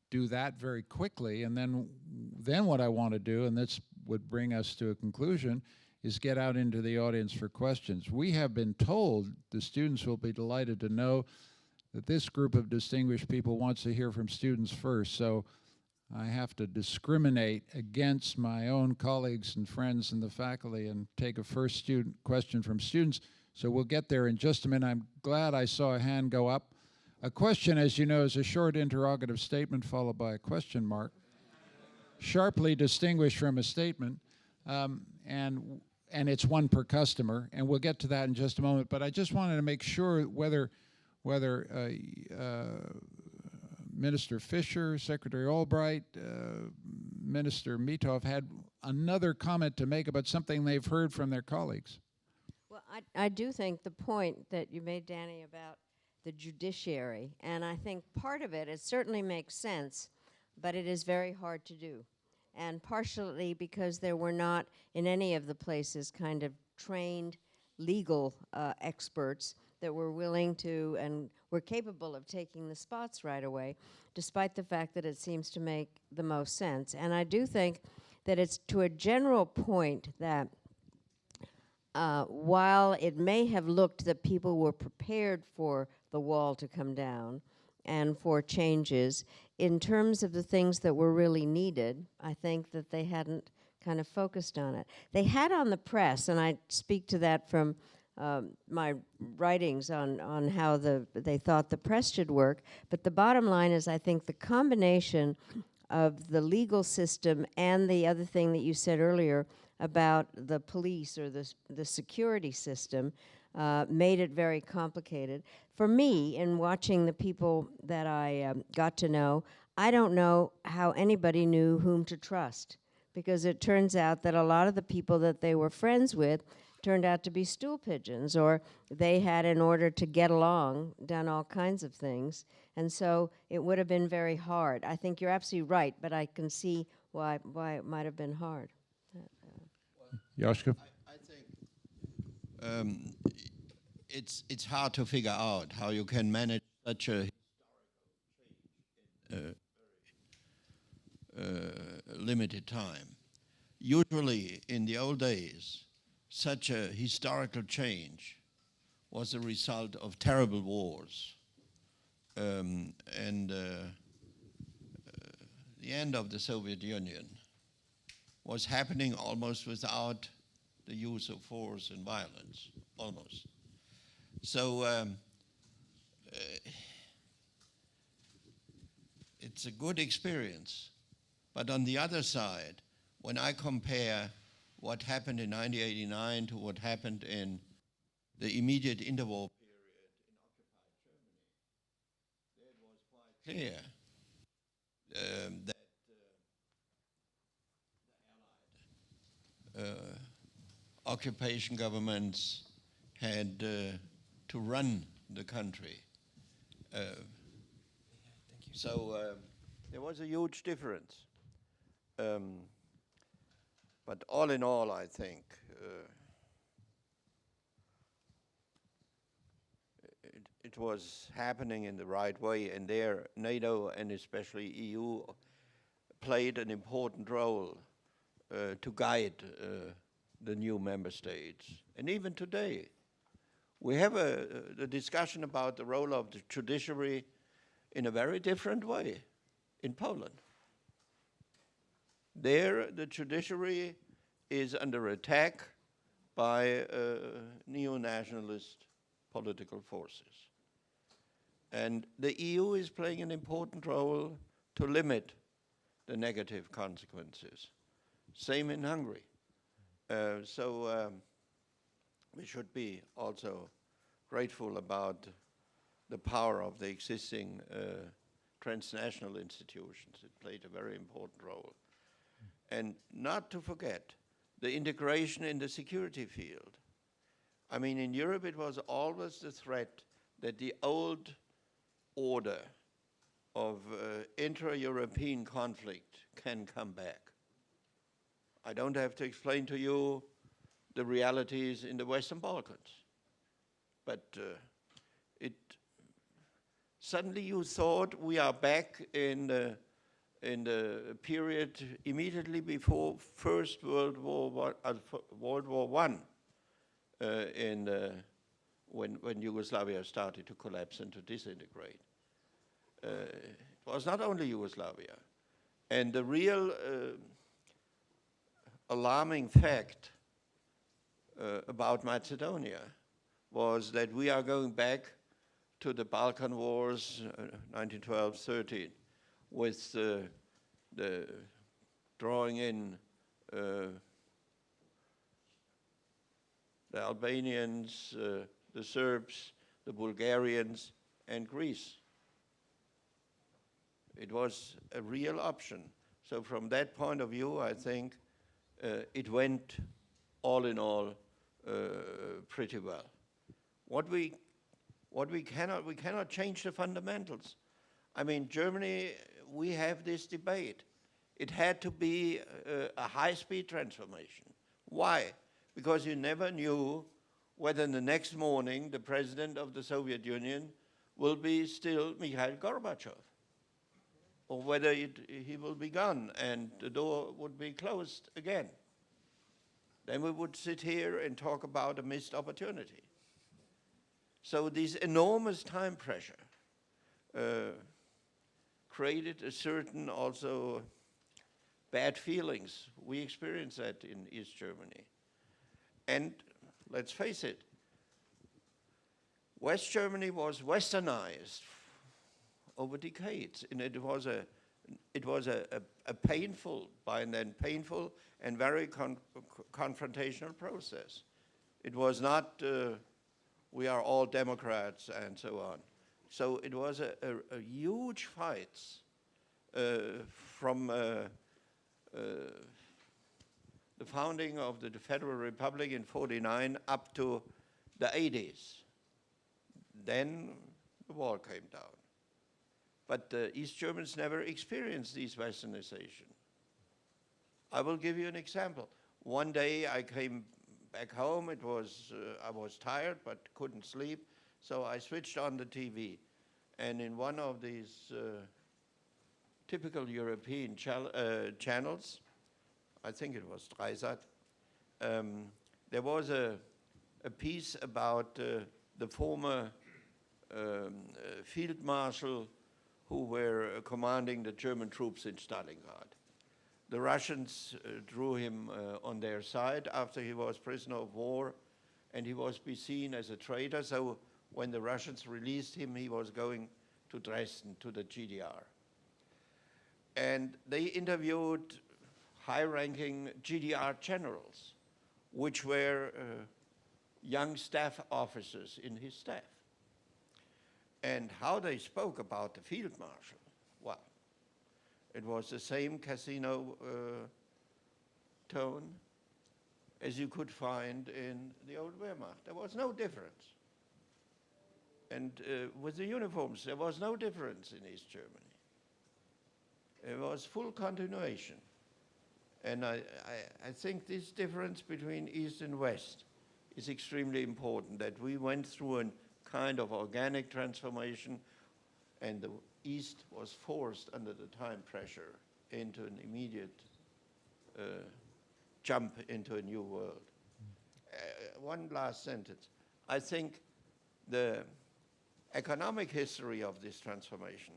do that very quickly. And then what I want to do, and this would bring us to a conclusion, is get out into the audience for questions. We have been told, the students will be delighted to know, that this group of distinguished people wants to hear from students first. So I have to discriminate against my own colleagues and friends in the faculty and take a first question from students. So we'll get there in just a minute. I'm glad I saw a hand go up. A question, as you know, is a short interrogative statement followed by a question mark, sharply distinguished from a statement, and it's one per customer, and we'll get to that in just a moment. But I just wanted to make sure whether Minister Fischer, Secretary Albright, Minister Mitov had another comment to make about something they've heard from their colleagues. Well, I do think the point that you made, Danny, about the judiciary, and I think part of it certainly makes sense, but it is very hard to do. And partially because there were not, in any of the places, kind of trained legal experts that were willing to and were capable of taking the spots right away, despite the fact that it seems to make the most sense. And I do think that it's to a general point that while it may have looked that people were prepared for the wall to come down and for changes, in terms of the things that were really needed, I think that they hadn't kind of focused on it. They had on the press, and I speak to that from my writings on how they thought the press should work, but the bottom line is I think the combination of the legal system and the other thing that you said earlier about the police or the security system made it very complicated. For me, in watching the people that I got to know, I don't know how anybody knew whom to trust, because it turns out that a lot of the people that they were friends with turned out to be stool pigeons, or they had, in order to get along, done all kinds of things. And so it would have been very hard. I think you're absolutely right, but I can see why it might have been hard. Joschka? I think it's hard to figure out how you can manage such a limited time. Usually, in the old days, such a historical change was a result of terrible wars. The end of the Soviet Union was happening almost without the use of force and violence, almost. So it's a good experience. But on the other side, when I compare what happened in 1989 to what happened in the immediate interwar period in occupied Germany, there it was quite clear that the Allied occupation governments had to run the country. So there was a huge difference. But all in all, I think it was happening in the right way, and there NATO and especially EU played an important role to guide the new member states. And even today, we have the discussion about the role of the judiciary in a very different way in Poland. There, the judiciary is under attack by neo-nationalist political forces. And the EU is playing an important role to limit the negative consequences. Same in Hungary. So we should be also grateful about the power of the existing transnational institutions. It played a very important role. And not to forget the integration in the security field. I mean, in Europe, it was always the threat that the old order of intra-European conflict can come back. I don't have to explain to you the realities in the Western Balkans. But suddenly you thought we are back in the period immediately before First World War I, when Yugoslavia started to collapse and to disintegrate. It was not only Yugoslavia. And the real alarming fact about Macedonia was that we are going back to the Balkan Wars, 1912-13, with the drawing in the Albanians, the Serbs, the Bulgarians, and Greece. It was a real option. So from that point of view, I think it went all in all pretty well. We cannot change the fundamentals. I mean, Germany, we have this debate. It had to be a high-speed transformation. Why? Because you never knew whether the next morning the president of the Soviet Union will be still Mikhail Gorbachev. or whether he will be gone and the door would be closed again. Then we would sit here and talk about a missed opportunity. So this enormous time pressure created a certain also bad feelings. We experienced that in East Germany. And let's face it, West Germany was westernized over decades, and it was a painful, by then painful and very confrontational process. It was not, we are all Democrats and so on. So it was a huge fights from the founding of the Federal Republic in 49 up to the 80s. Then the wall came down. But the East Germans never experienced this westernization. I will give you an example. One day I came back home. I was tired but couldn't sleep, so I switched on the TV. And in one of these typical European channels, I think it was Dreisat, there was a piece about the former field marshal who were commanding the German troops in Stalingrad. The Russians drew him on their side after he was prisoner of war, and he was be seen as a traitor. So when the Russians released him, he was going to Dresden, to the GDR. And they interviewed high-ranking GDR generals, which were young staff officers in his staff. And how they spoke about the field marshal, well, it was the same casino tone as you could find in the old Wehrmacht. There was no difference. And with the uniforms, there was no difference in East Germany. It was full continuation. And I think this difference between East and West is extremely important, that we went through a kind of organic transformation, and the East was forced under the time pressure into an immediate jump into a new world. One last sentence. I think the economic history of this transformation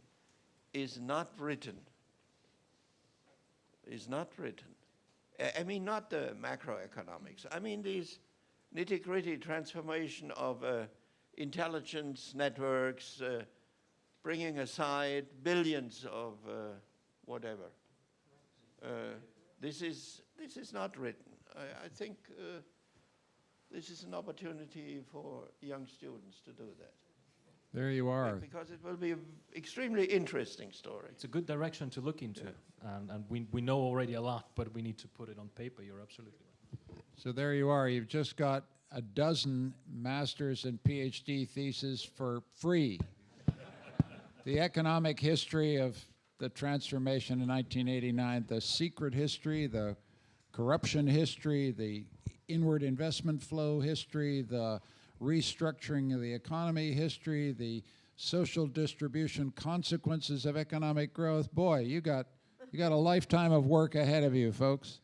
is not written. I mean, not the macroeconomics. I mean, these nitty-gritty transformation of intelligence networks, bringing aside billions of whatever. This is not written. I think this is an opportunity for young students to do that. There you are. Because it will be an extremely interesting story. It's a good direction to look into, and we know already a lot, but we need to put it on paper. You're absolutely right. So there you are. You've just got a dozen master's and PhD theses for free. The economic history of the transformation in 1989, the secret history, the corruption history, the inward investment flow history, the restructuring of the economy history, the social distribution consequences of economic growth. Boy, you got a lifetime of work ahead of you, folks.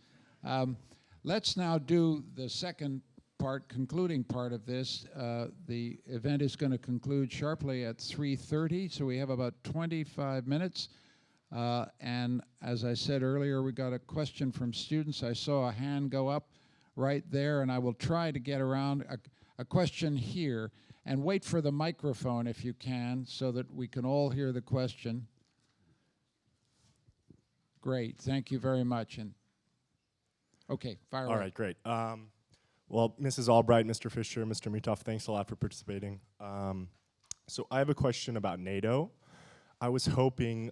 Let's now do the second part, concluding part of this. The event is going to conclude sharply at 3:30, so we have about 25 minutes. And as I said earlier, we got a question from students. I saw a hand go up right there, and I will try to get around a question here, and wait for the microphone if you can, so that we can all hear the question. Great, thank you very much. And okay, fire away. All right, great. Well, Mrs. Albright, Mr. Fischer, Mr. Mitov, thanks a lot for participating. So I have a question about NATO. I was hoping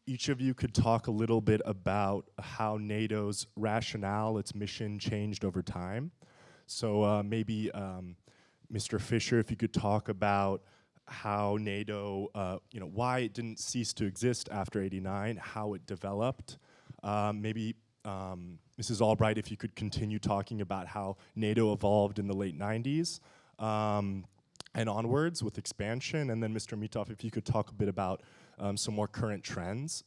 each of you could talk a little bit about how NATO's rationale, its mission, changed over time. So maybe Mr. Fischer, if you could talk about how NATO, why it didn't cease to exist after '89, how it developed. Maybe Mrs. Albright, if you could continue talking about how NATO evolved in the late '90s and onwards with expansion. And then Mr. Mitov, if you could talk a bit about some more current trends,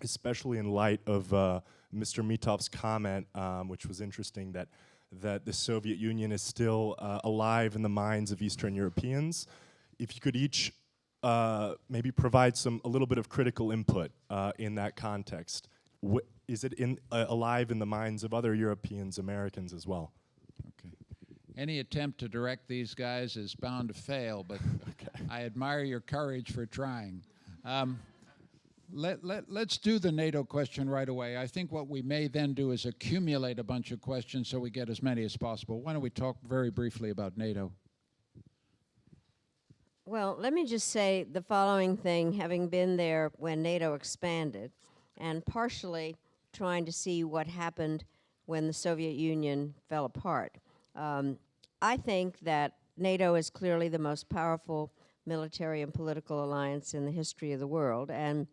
especially in light of Mr. Mitov's comment, which was interesting, that the Soviet Union is still alive in the minds of Eastern Europeans. If you could each maybe provide a little bit of critical input in that context. Is it alive in the minds of other Europeans, Americans as well? Okay. Any attempt to direct these guys is bound to fail, but I admire your courage for trying. Let's do the NATO question right away. I think what we may then do is accumulate a bunch of questions so we get as many as possible. Why don't we talk very briefly about NATO? Well, let me just say the following thing, having been there when NATO expanded, and partially trying to see what happened when the Soviet Union fell apart. I think that NATO is clearly the most powerful military and political alliance in the history of the world, and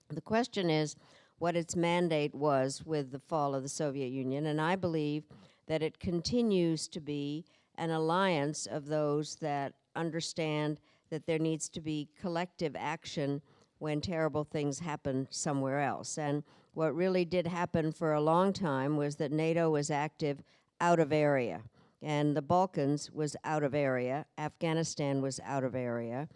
the question is what its mandate was with the fall of the Soviet Union, and I believe that it continues to be an alliance of those that understand that there needs to be collective action when terrible things happen somewhere else. And what really did happen for a long time was that NATO was active out of area, and the Balkans was out of area, Afghanistan was out of area,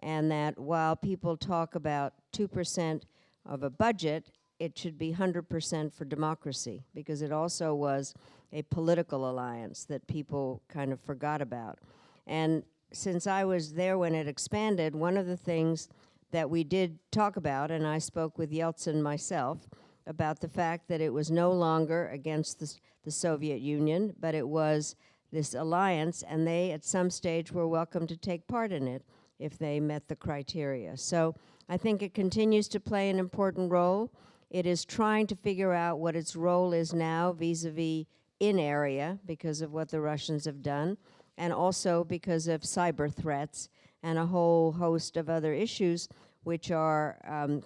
and that while people talk about 2% of a budget, it should be 100% for democracy, because it also was a political alliance that people kind of forgot about. And since I was there when it expanded, one of the things that we did talk about, and I spoke with Yeltsin myself, about the fact that it was no longer against the Soviet Union, but it was this alliance, and they at some stage were welcome to take part in it if they met the criteria. So I think it continues to play an important role. It is trying to figure out what its role is now vis-a-vis in area because of what the Russians have done, and also because of cyber threats and a whole host of other issues which are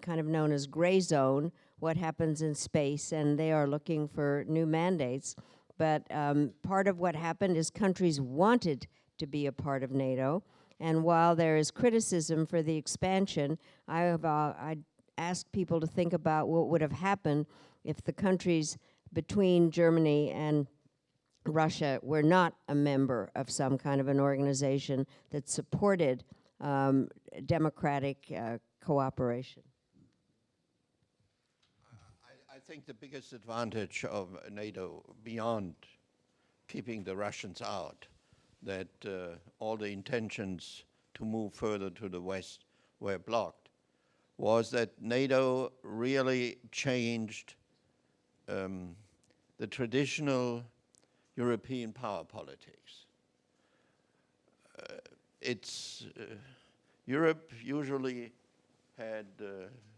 kind of known as gray zone, what happens in space, and they are looking for new mandates. But part of what happened is countries wanted to be a part of NATO, and while there is criticism for the expansion, I asked people to think about what would have happened if the countries between Germany and Russia were not a member of some kind of an organization that supported democratic cooperation. I think the biggest advantage of NATO, beyond keeping the Russians out, that all the intentions to move further to the west were blocked, was that NATO really changed the traditional European power politics. Europe usually had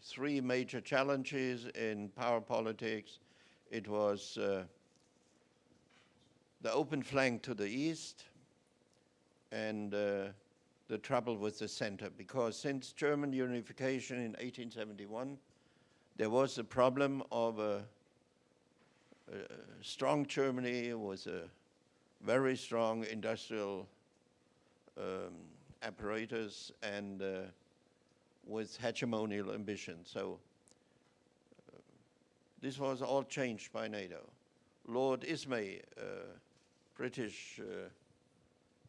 three major challenges in power politics. It was the open flank to the east and the trouble with the center, because since German unification in 1871, there was a problem of a strong Germany with a very strong industrial apparatus and with hegemonial ambition. So this was all changed by NATO. Lord Ismay, British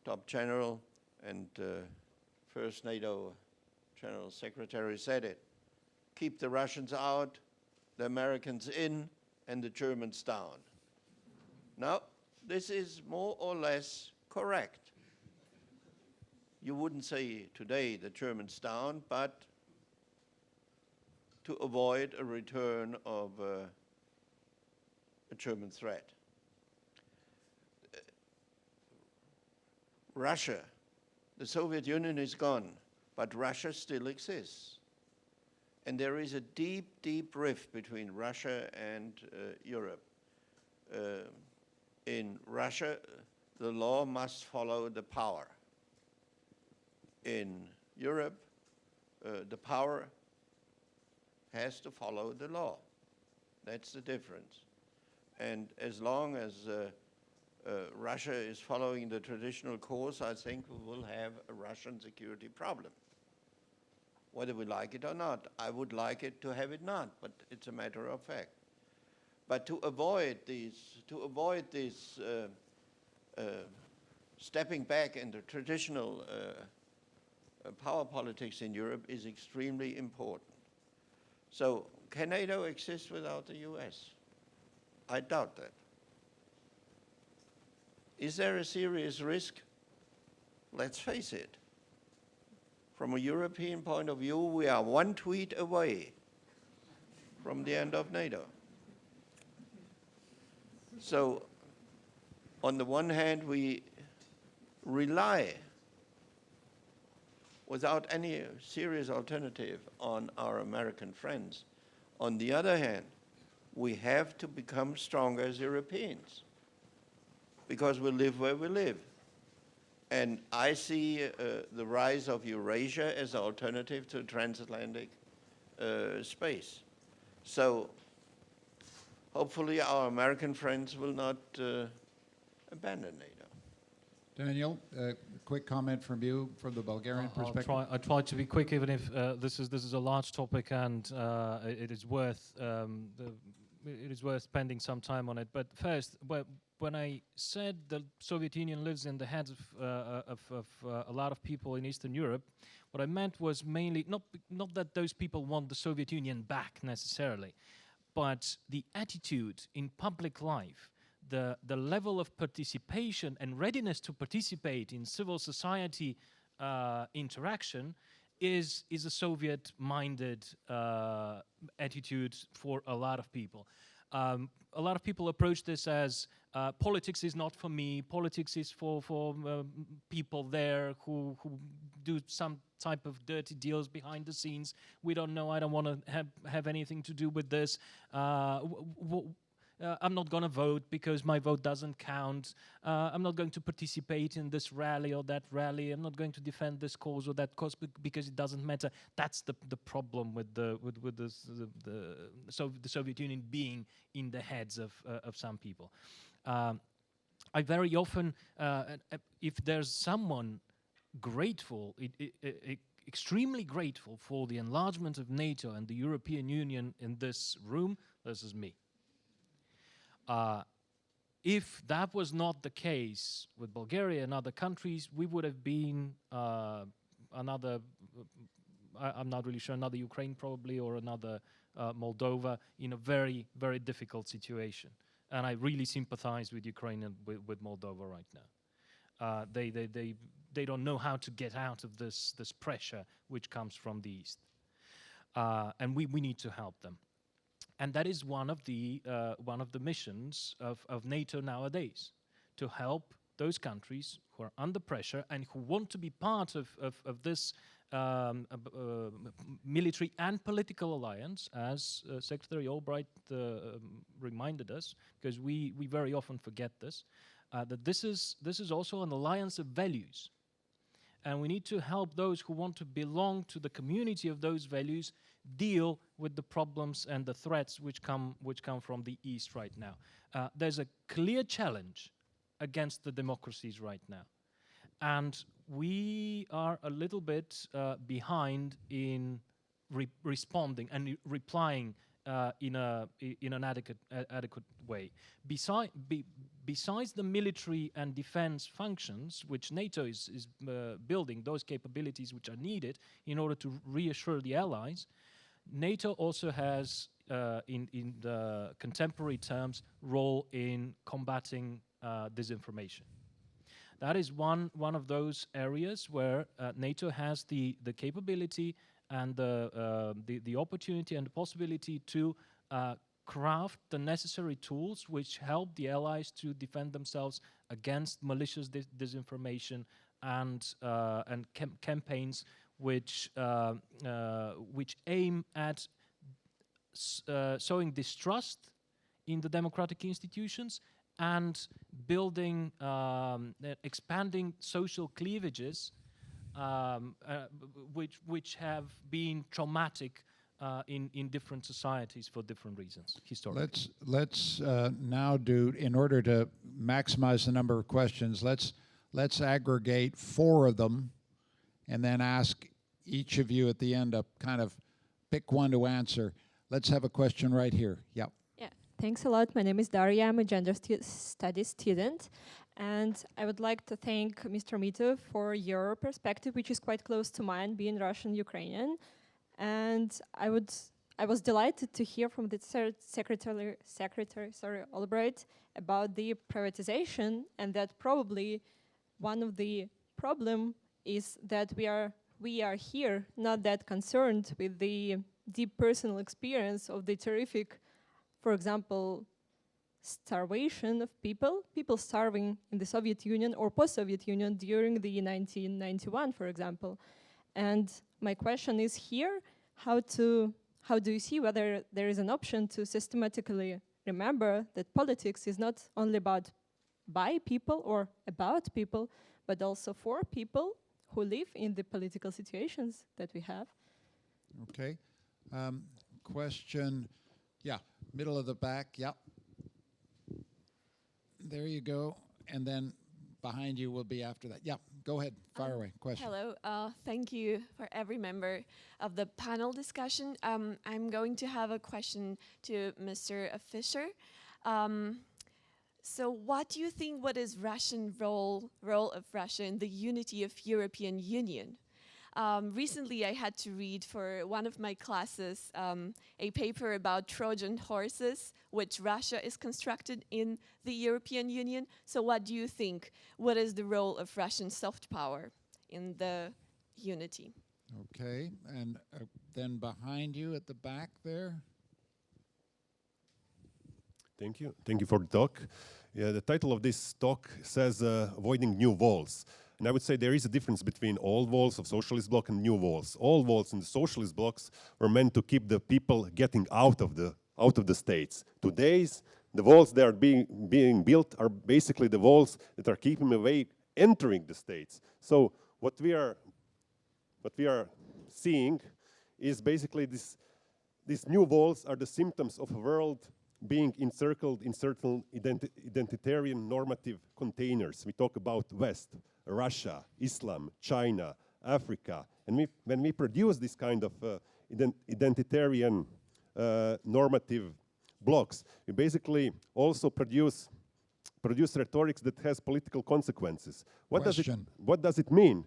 top general and first NATO General Secretary, said it: keep the Russians out, the Americans in, and the Germans down. Now, this is more or less correct. You wouldn't say today the Germans down, but to avoid a return of a German threat. Russia, the Soviet Union is gone, but Russia still exists. And there is a deep, deep rift between Russia and Europe. In Russia, the law must follow the power. In Europe, the power has to follow the law. That's the difference. And as long as Russia is following the traditional course, I think we will have a Russian security problem. whether we like it or not. I would like it to have it not, but it's a matter of fact. But to avoid this stepping back into traditional power politics in Europe is extremely important. So can NATO exist without the US? I doubt that. Is there a serious risk? Let's face it. From a European point of view, we are one tweet away from the end of NATO. So, on the one hand, we rely without any serious alternative on our American friends. On the other hand, we have to become stronger as Europeans because we live where we live. And I see the rise of Eurasia as an alternative to transatlantic space. So hopefully our American friends will not abandon NATO. Daniel, a quick comment from you from the Bulgarian perspective. I'll try to be quick, even if this is a large topic and it is worth spending some time on it. But first, when I said the Soviet Union lives in the heads of a lot of people in Eastern Europe, what I meant was mainly not that those people want the Soviet Union back necessarily, but the attitude in public life, the level of participation and readiness to participate in civil society interaction is a Soviet-minded attitude for a lot of people. A lot of people approach this as politics is not for me, politics is for people there who do some type of dirty deals behind the scenes. We don't know, I don't want to have anything to do with this. I'm not going to vote because my vote doesn't count. I'm not going to participate in this rally or that rally. I'm not going to defend this cause or that cause because it doesn't matter. That's the problem with the Soviet Union being in the heads of some people. I very often, if there's someone grateful, extremely grateful for the enlargement of NATO and the European Union in this room, this is me. If that was not the case with Bulgaria and other countries, we would have been another, I'm not really sure, another Ukraine probably, or another Moldova in a very, very difficult situation. And I really sympathize with Ukraine and with Moldova right now. They don't know how to get out of this pressure which comes from the East. And we need to help them. And that is one of the missions of NATO nowadays, to help those countries who are under pressure and who want to be part of this military and political alliance, as Secretary Albright reminded us, because we very often forget this, that this is also an alliance of values. And we need to help those who want to belong to the community of those values deal with the problems and the threats which come from the East right now. There's a clear challenge against the democracies right now. And we are a little bit behind in responding and replying in an adequate way. Besides the military and defense functions, which NATO is building, those capabilities which are needed in order to reassure the allies, NATO also has, in the contemporary terms, role in combating disinformation. That is one of those areas where NATO has the capability and the opportunity and the possibility to craft the necessary tools which help the allies to defend themselves against malicious disinformation and campaigns which aim at sowing distrust in the democratic institutions and building, expanding social cleavages which have been traumatic in different societies for different reasons, historically. Let's now do, in order to maximize the number of questions, let's aggregate 4 of them and then ask each of you at the end up kind of pick one to answer. Let's have a question right here. Yep. Yeah, thanks a lot. My name is Daria. I'm a gender studies student. And I would like to thank Mr. Mitov for your perspective, which is quite close to mine, being Russian-Ukrainian. And I was delighted to hear from the Secretary Albright about the privatization, and that probably one of the problem is that we are here not that concerned with the deep personal experience of the terrific, for example, starvation of people starving in the Soviet Union or post-Soviet Union during the 1991, for example. And my question is here, how do you see whether there is an option to systematically remember that politics is not only about by people or about people, but also for people who live in the political situations that we have? Okay. Question, yeah, middle of the back, yep. There you go. And then behind you will be after that. Yep, go ahead, fire away, question. Hello, thank you for every member of the panel discussion. I'm going to have a question to Mr. Fischer. So what do you think, what is Russian role of Russia in the unity of European Union? Recently I had to read for one of my classes a paper about Trojan horses, which Russia is constructed in the European Union. So what do you think? What is the role of Russian soft power in the unity? Okay, and then behind you at the back there. Thank you. Thank you for the talk. Yeah, the title of this talk says avoiding new walls. And I would say there is a difference between old walls of socialist bloc and new walls. Old walls in the socialist blocks were meant to keep the people getting out of the states. Today's, the walls that are being built are basically the walls that are keeping away entering the states. So what we are seeing is basically these new walls are the symptoms of a world being encircled in certain identitarian normative containers. We talk about West, Russia, Islam, China, Africa. And when we produce this kind of identitarian normative blocks, we basically also produce rhetorics that has political consequences. What does it mean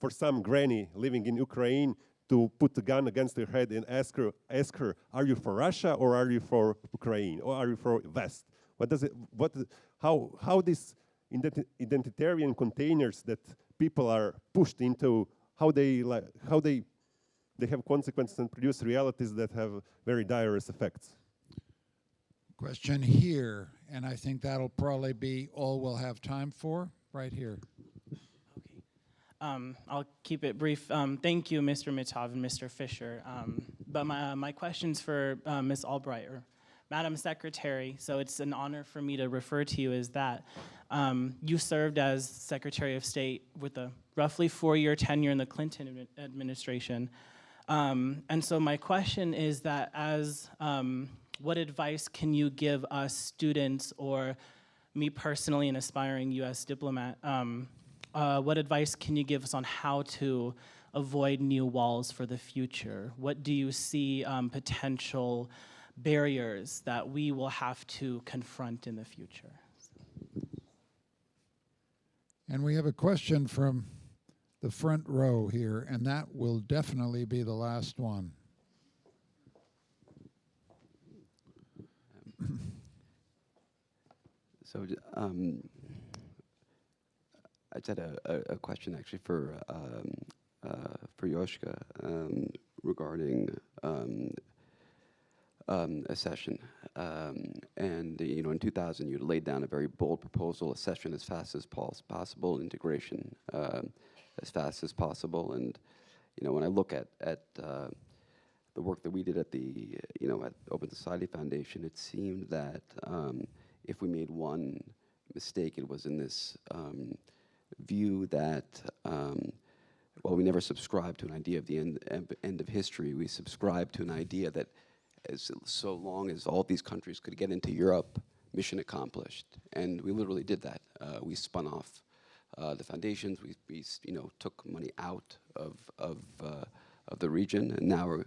for some granny living in Ukraine to put a gun against her head and ask her, are you for Russia or are you for Ukraine or are you for West? How these identitarian containers that people are pushed into, how they have consequences and produce realities that have very dire effects. Question here, and I think that'll probably be all we'll have time for, right here. I'll keep it brief. Thank you, Mr. Mitov and Mr. Fischer. But my question's for Ms. Albright, or Madam Secretary, so it's an honor for me to refer to you as that. You served as Secretary of State with a roughly 4-year tenure in the Clinton administration. And so my question is that what advice can you give us students, or me personally, an aspiring US diplomat, what advice can you give us on how to avoid new walls for the future? What do you see potential barriers that we will have to confront in the future? And we have a question from the front row here, and that will definitely be the last one. So I just had a question actually for Joschka regarding accession. And in 2000, you laid down a very bold proposal: accession as fast as possible, integration as fast as possible. And when I look at the work that we did at the at Open Society Foundation, it seemed that if we made one mistake, it was in this view that well, we never subscribed to an idea of the end of history. We subscribed to an idea that so long as all these countries could get into Europe, mission accomplished. And we literally did that. We spun off the foundations. We took money out of the region, and now we're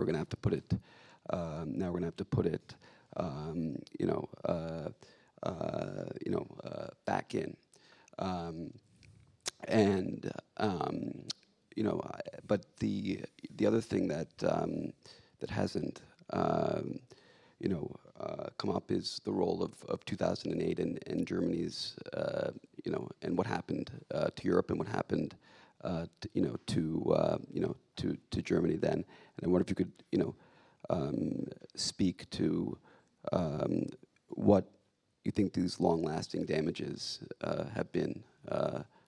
going to have to put it. Back in. But the other thing that hasn't come up is the role of 2008 and Germany's and what happened to Europe and what happened to Germany then. And I wonder if you could speak to what you think these long-lasting damages have been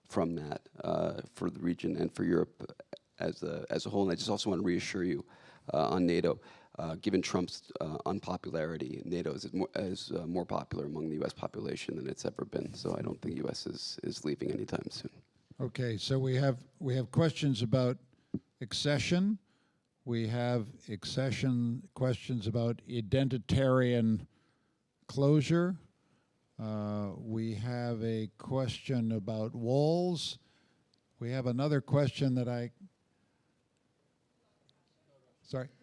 from that for the region and for Europe as a whole. And I just also want to reassure you on NATO. Given Trump's unpopularity, NATO is more popular among the U.S. population than it's ever been. So I don't think the U.S. is leaving anytime soon. Okay, so we have questions about accession. We have accession questions about identitarian closure. We have a question about walls. We have another question that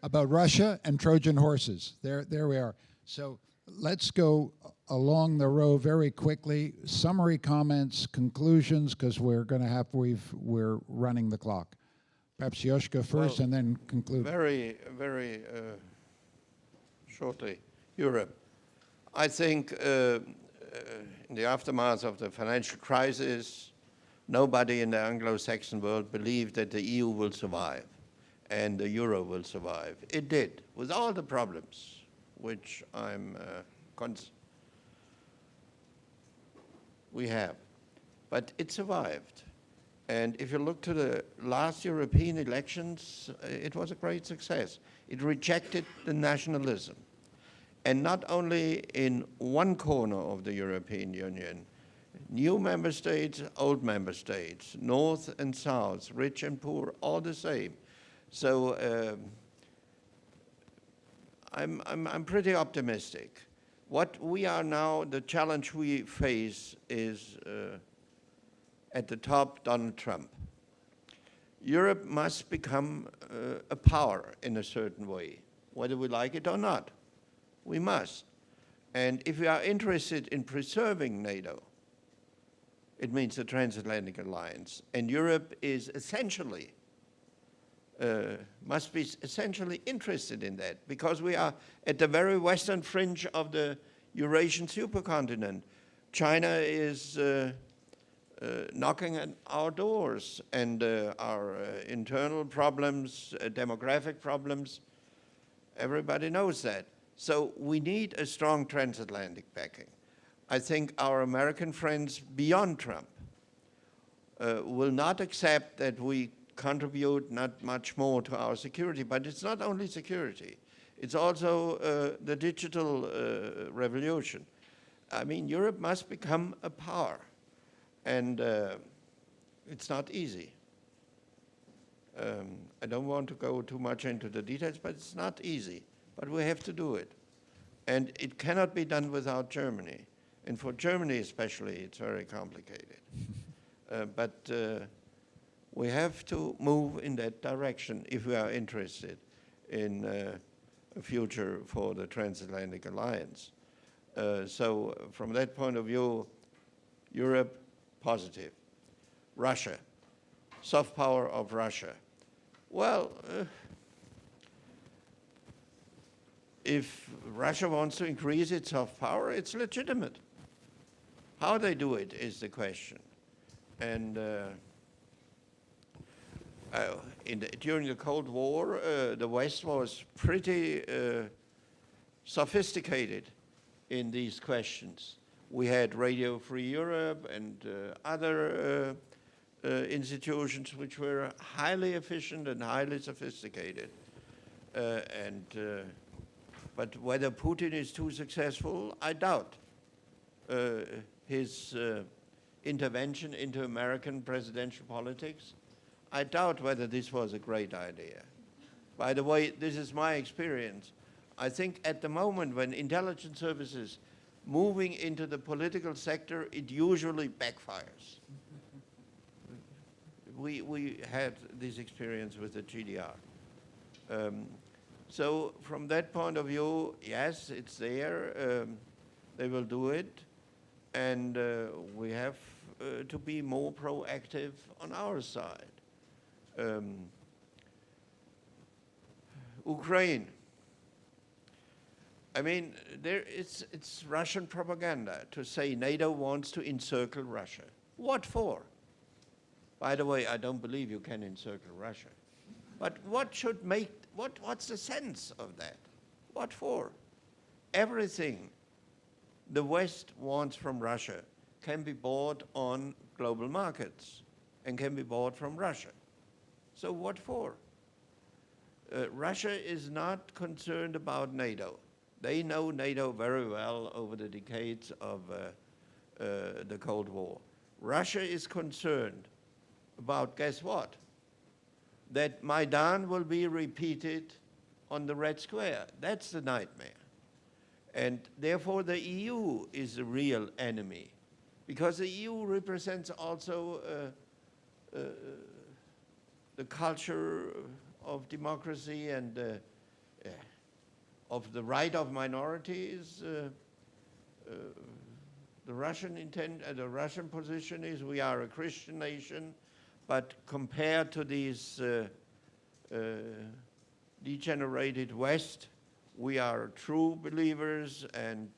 about Russia and Trojan horses. There we are. So let's go along the row very quickly. Summary comments, conclusions, because we're running the clock. Perhaps Joschka first, and then conclude. Very, very shortly. Europe. I think in the aftermath of the financial crisis, nobody in the Anglo-Saxon world believed that the EU will survive and the euro will survive. It did, with all the problems, which we have. But it survived. And if you look to the last European elections, it was a great success. It rejected the nationalism. And not only in one corner of the European Union, new member states, old member states, north and south, rich and poor, all the same. So I'm pretty optimistic. What we are now, the challenge we face is at the top, Donald Trump. Europe must become a power in a certain way, whether we like it or not. We must. And if we are interested in preserving NATO, it means the transatlantic alliance. And Europe is essentially, must be essentially interested in that, because we are at the very western fringe of the Eurasian supercontinent. China is knocking at our doors, and our internal problems, demographic problems, everybody knows that. So we need a strong transatlantic backing. I think our American friends beyond Trump will not accept that we contribute not much more to our security, but it's not only security. It's also the digital revolution. I mean, Europe must become a power, and it's not easy. I don't want to go too much into the details, but it's not easy. But we have to do it. And it cannot be done without Germany. And for Germany especially, it's very complicated. But we have to move in that direction if we are interested in a future for the transatlantic alliance. So from that point of view, Europe, positive. Russia, soft power of Russia. Well, if Russia wants to increase its soft power, it's legitimate. How they do it is the question. And during the Cold War, the West was pretty sophisticated in these questions. We had Radio Free Europe and other institutions which were highly efficient and highly sophisticated. But whether Putin is too successful, I doubt. His intervention into American presidential politics, I doubt whether this was a great idea. By the way, this is my experience. I think at the moment when intelligence services moving into the political sector, it usually backfires. we had this experience with the GDR. So from that point of view, yes, it's there. They will do it. And we have to be more proactive on our side. Ukraine. I mean, it's Russian propaganda to say NATO wants to encircle Russia. What for? By the way, I don't believe you can encircle Russia. But what's the sense of that? What for? Everything the West wants from Russia can be bought on global markets and can be bought from Russia. So what for? Russia is not concerned about NATO. They know NATO very well over the decades of the Cold War. Russia is concerned about, guess what? That Maidan will be repeated on the Red Square. That's the nightmare. And therefore the EU is the real enemy, because the EU represents also the culture of democracy and of the right of minorities. The Russian position is we are a Christian nation, but compared to these degenerated West, we are true believers, and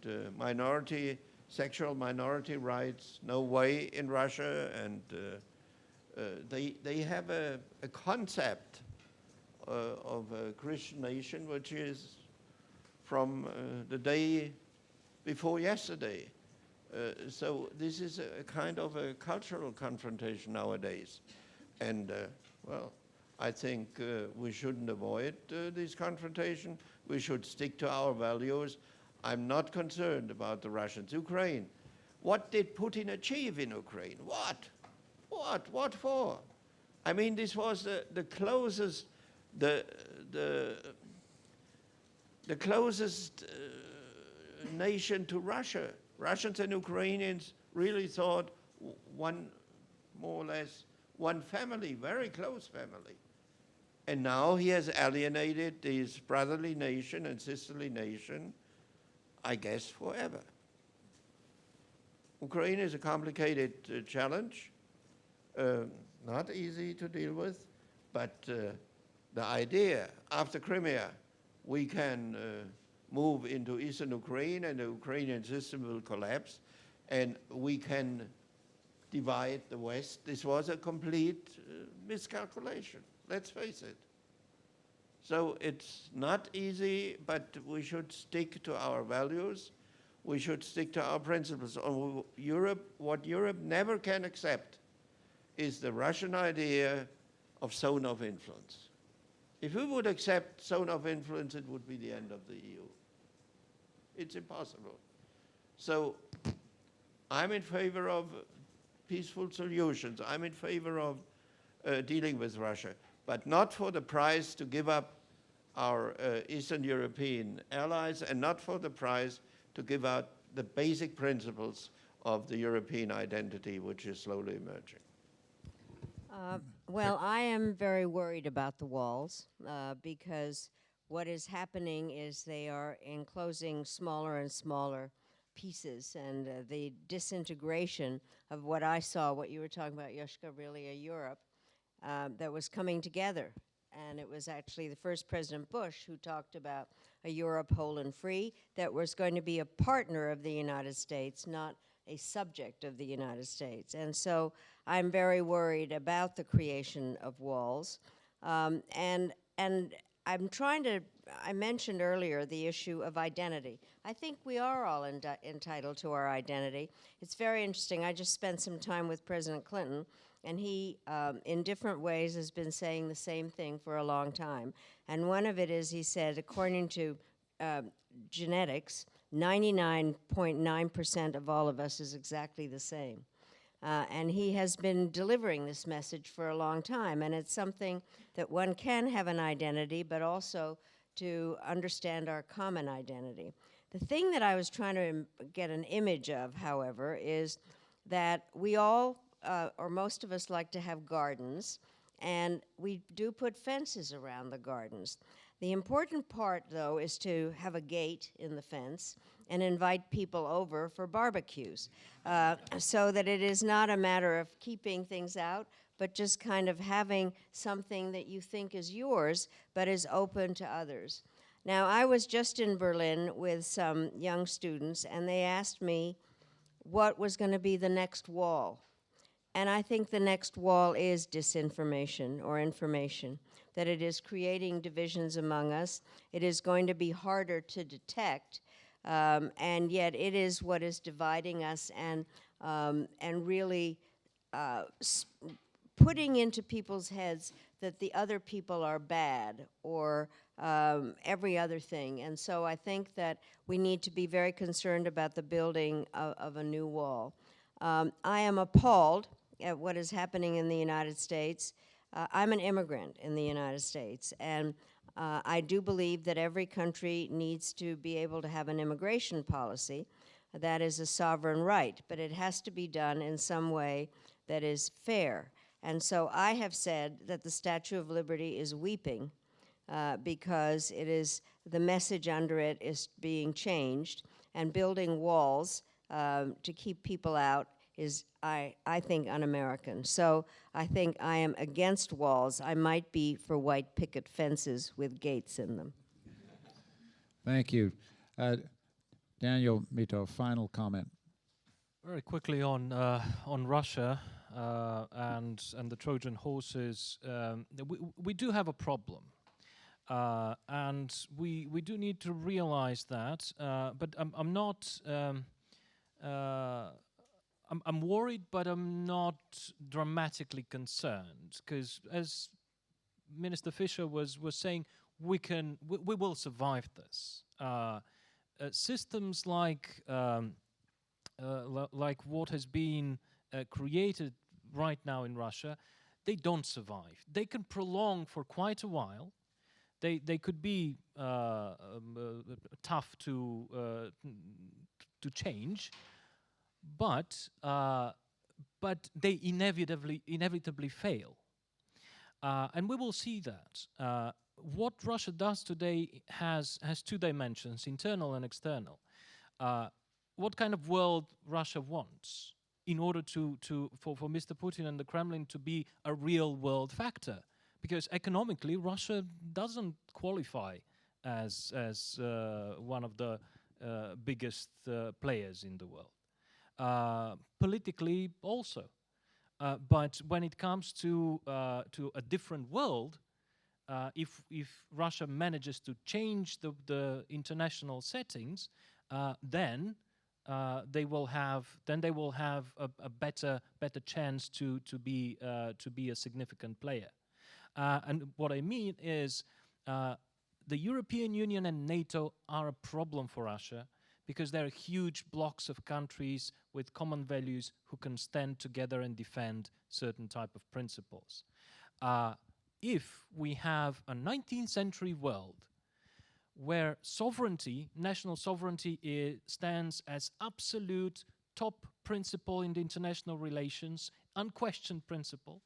sexual minority rights, no way in Russia, and they have a concept of a Christian nation which is from the day before yesterday. So this is a kind of a cultural confrontation nowadays. And well, I think we shouldn't avoid this confrontation. We should stick to our values. I'm not concerned about the Russians. Ukraine. What did Putin achieve in Ukraine? What for? I mean, this was the closest, the closest nation to Russia. Russians and Ukrainians really thought more or less one family, very close family. And now he has alienated his brotherly nation and sisterly nation, I guess, forever. Ukraine is a complicated challenge, not easy to deal with, but the idea, after Crimea, we can move into eastern Ukraine and the Ukrainian system will collapse and we can divide the West. This was a complete miscalculation, let's face it. So it's not easy, but we should stick to our values. We should stick to our principles. What Europe never can accept is the Russian idea of zone of influence. If we would accept zone of influence, it would be the end of the EU. It's impossible. So I'm in favor of peaceful solutions. I'm in favor of dealing with Russia, but not for the price to give up our Eastern European allies and not for the price to give up the basic principles of the European identity, which is slowly emerging. Well, I am very worried about the walls because what is happening is they are enclosing smaller and smaller pieces, and the disintegration of what I saw, what you were talking about, Joschka, really a Europe that was coming together. And it was actually the first President Bush who talked about a Europe whole and free that was going to be a partner of the United States, not a subject of the United States. And so I'm very worried about the creation of walls. And I'm trying to, I mentioned earlier the issue of identity. I think we are all entitled to our identity. It's very interesting. I just spent some time with President Clinton, and he, in different ways, has been saying the same thing for a long time. And one of it is, he said, according to genetics, 99.9% of all of us is exactly the same. And he has been delivering this message for a long time, and it's something that one can have an identity, but also to understand our common identity. The thing that I was trying to get an image of, however, is that we all or most of us like to have gardens, and we do put fences around the gardens. The important part, though, is to have a gate in the fence and invite people over for barbecues, so that it is not a matter of keeping things out, but just kind of having something that you think is yours, but is open to others. Now, I was just in Berlin with some young students, and they asked me what was going to be the next wall. And I think the next wall is disinformation or information, that it is creating divisions among us. It is going to be harder to detect, and yet it is what is dividing us and really putting into people's heads that the other people are bad or every other thing. And so I think that we need to be very concerned about the building of a new wall. I am appalled at what is happening in the United States. I'm an immigrant in the United States, and I do believe that every country needs to be able to have an immigration policy. That is a sovereign right, but it has to be done in some way that is fair. And so I have said that the Statue of Liberty is weeping because it is, the message under it is being changed, and building walls to keep people out is, I think, un-American. So I think I am against walls. I might be for white picket fences with gates in them. Thank you. Daniel Mitov, final comment. Very quickly on Russia and the Trojan horses, we do have a problem, and we do need to realize that. But I'm not. I'm worried, but I'm not dramatically concerned, because as Minister Fischer was saying, we will survive this. Systems like what has been created right now in Russia, they don't survive. They can prolong for quite a while. They could be tough to change, but they inevitably fail, and we will see that. What Russia does today has two dimensions: internal and external. What kind of world Russia wants in order for Mr. Putin and the Kremlin to be a real world factor, because economically Russia doesn't qualify as one of the biggest players in the world. Politically also, but when it comes to a different world, if Russia manages to change the international settings, then they will have a better chance to be a significant player. And what I mean is, the European Union and NATO are a problem for Russia, because there are huge blocks of countries with common values who can stand together and defend certain type of principles. If we have a 19th century world where sovereignty, national sovereignty, stands as absolute top principle in the international relations, unquestioned principle,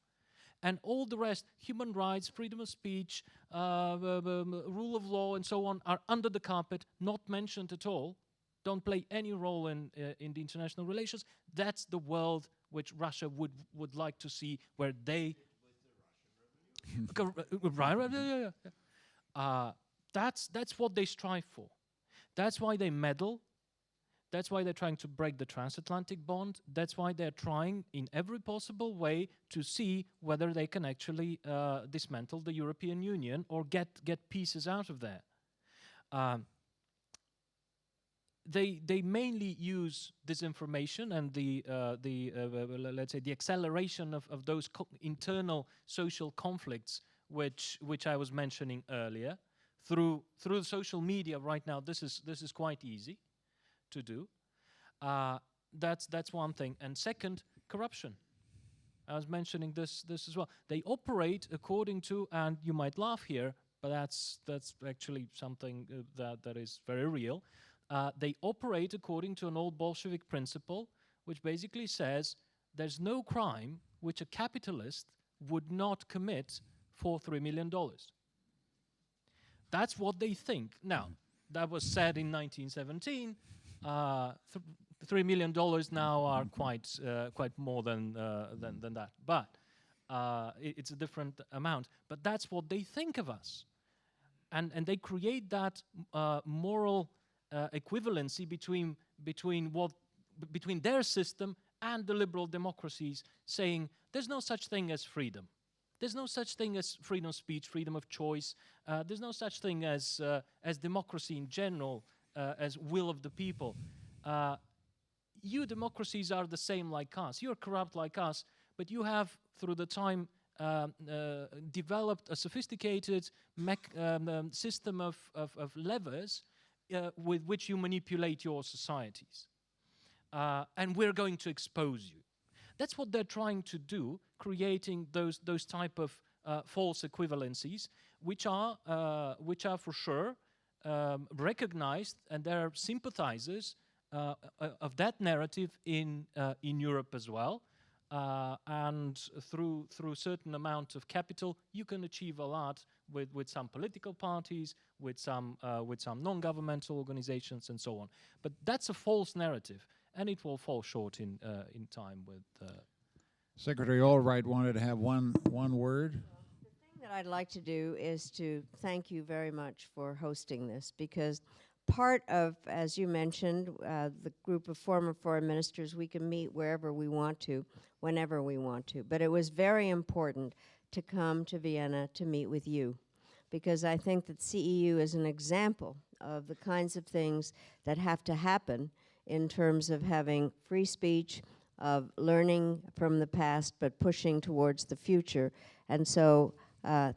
and all the rest, human rights, freedom of speech, rule of law, and so on, are under the carpet, not mentioned at all, don't play any role in the international relations, that's the world which Russia would like to see, where they... That's what they strive for. That's why they meddle. That's why they're trying to break the transatlantic bond. That's why they're trying in every possible way to see whether they can actually dismantle the European Union or get pieces out of there. They mainly use disinformation and let's say the acceleration of those internal social conflicts which I was mentioning earlier through social media. Right now, this is quite easy to do. That's one thing. And second, corruption. I was mentioning this as well. They operate according to, and you might laugh here, but that's actually something that is very real. They operate according to an old Bolshevik principle, which basically says there's no crime which a capitalist would not commit for $3 million. That's what they think. Now, that was said in 1917. $3 million now are quite more than that. But it's a different amount. But that's what they think of us. And they create that moral equivalency between their system and the liberal democracies, saying there's no such thing as freedom. There's no such thing as freedom of speech, freedom of choice. There's no such thing as democracy in general, as will of the people. You democracies are the same like us. You're corrupt like us, but you have, through the time, developed a sophisticated system of levers with which you manipulate your societies. And we're going to expose you. That's what they're trying to do, creating those type of false equivalencies, which are for sure recognized, and there are sympathizers of that narrative in Europe as well. And through a certain amount of capital, you can achieve a lot with some political parties, with some non-governmental organizations, and so on. But that's a false narrative, and it will fall short in time with. Secretary Albright wanted to have one word. The thing that I'd like to do is to thank you very much for hosting this, because part of, as you mentioned, the group of former foreign ministers, we can meet wherever we want to, whenever we want to. But it was very important to come to Vienna to meet with you, because I think that CEU is an example of the kinds of things that have to happen in terms of having free speech, of learning from the past, but pushing towards the future. And so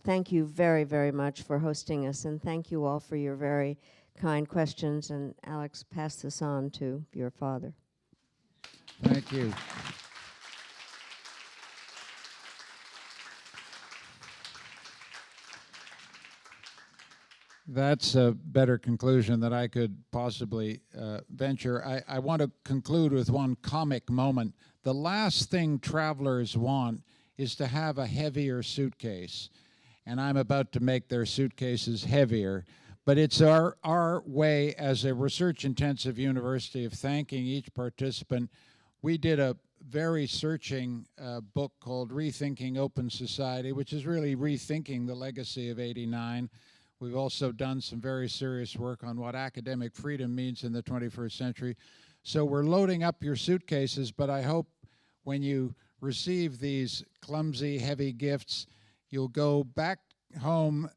thank you very, very much for hosting us, and thank you all for your very kind questions. And Alex, pass this on to your father. Thank you. That's a better conclusion than I could possibly venture. I want to conclude with one comic moment. The last thing travelers want is to have a heavier suitcase. And I'm about to make their suitcases heavier. But it's our way as a research-intensive university of thanking each participant. We did a very searching book called Rethinking Open Society, which is really rethinking the legacy of '89. We've also done some very serious work on what academic freedom means in the 21st century. So we're loading up your suitcases, but I hope when you receive these clumsy, heavy gifts, you'll go back home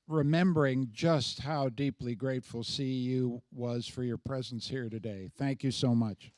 remembering just how deeply grateful CEU was for your presence here today. Thank you so much.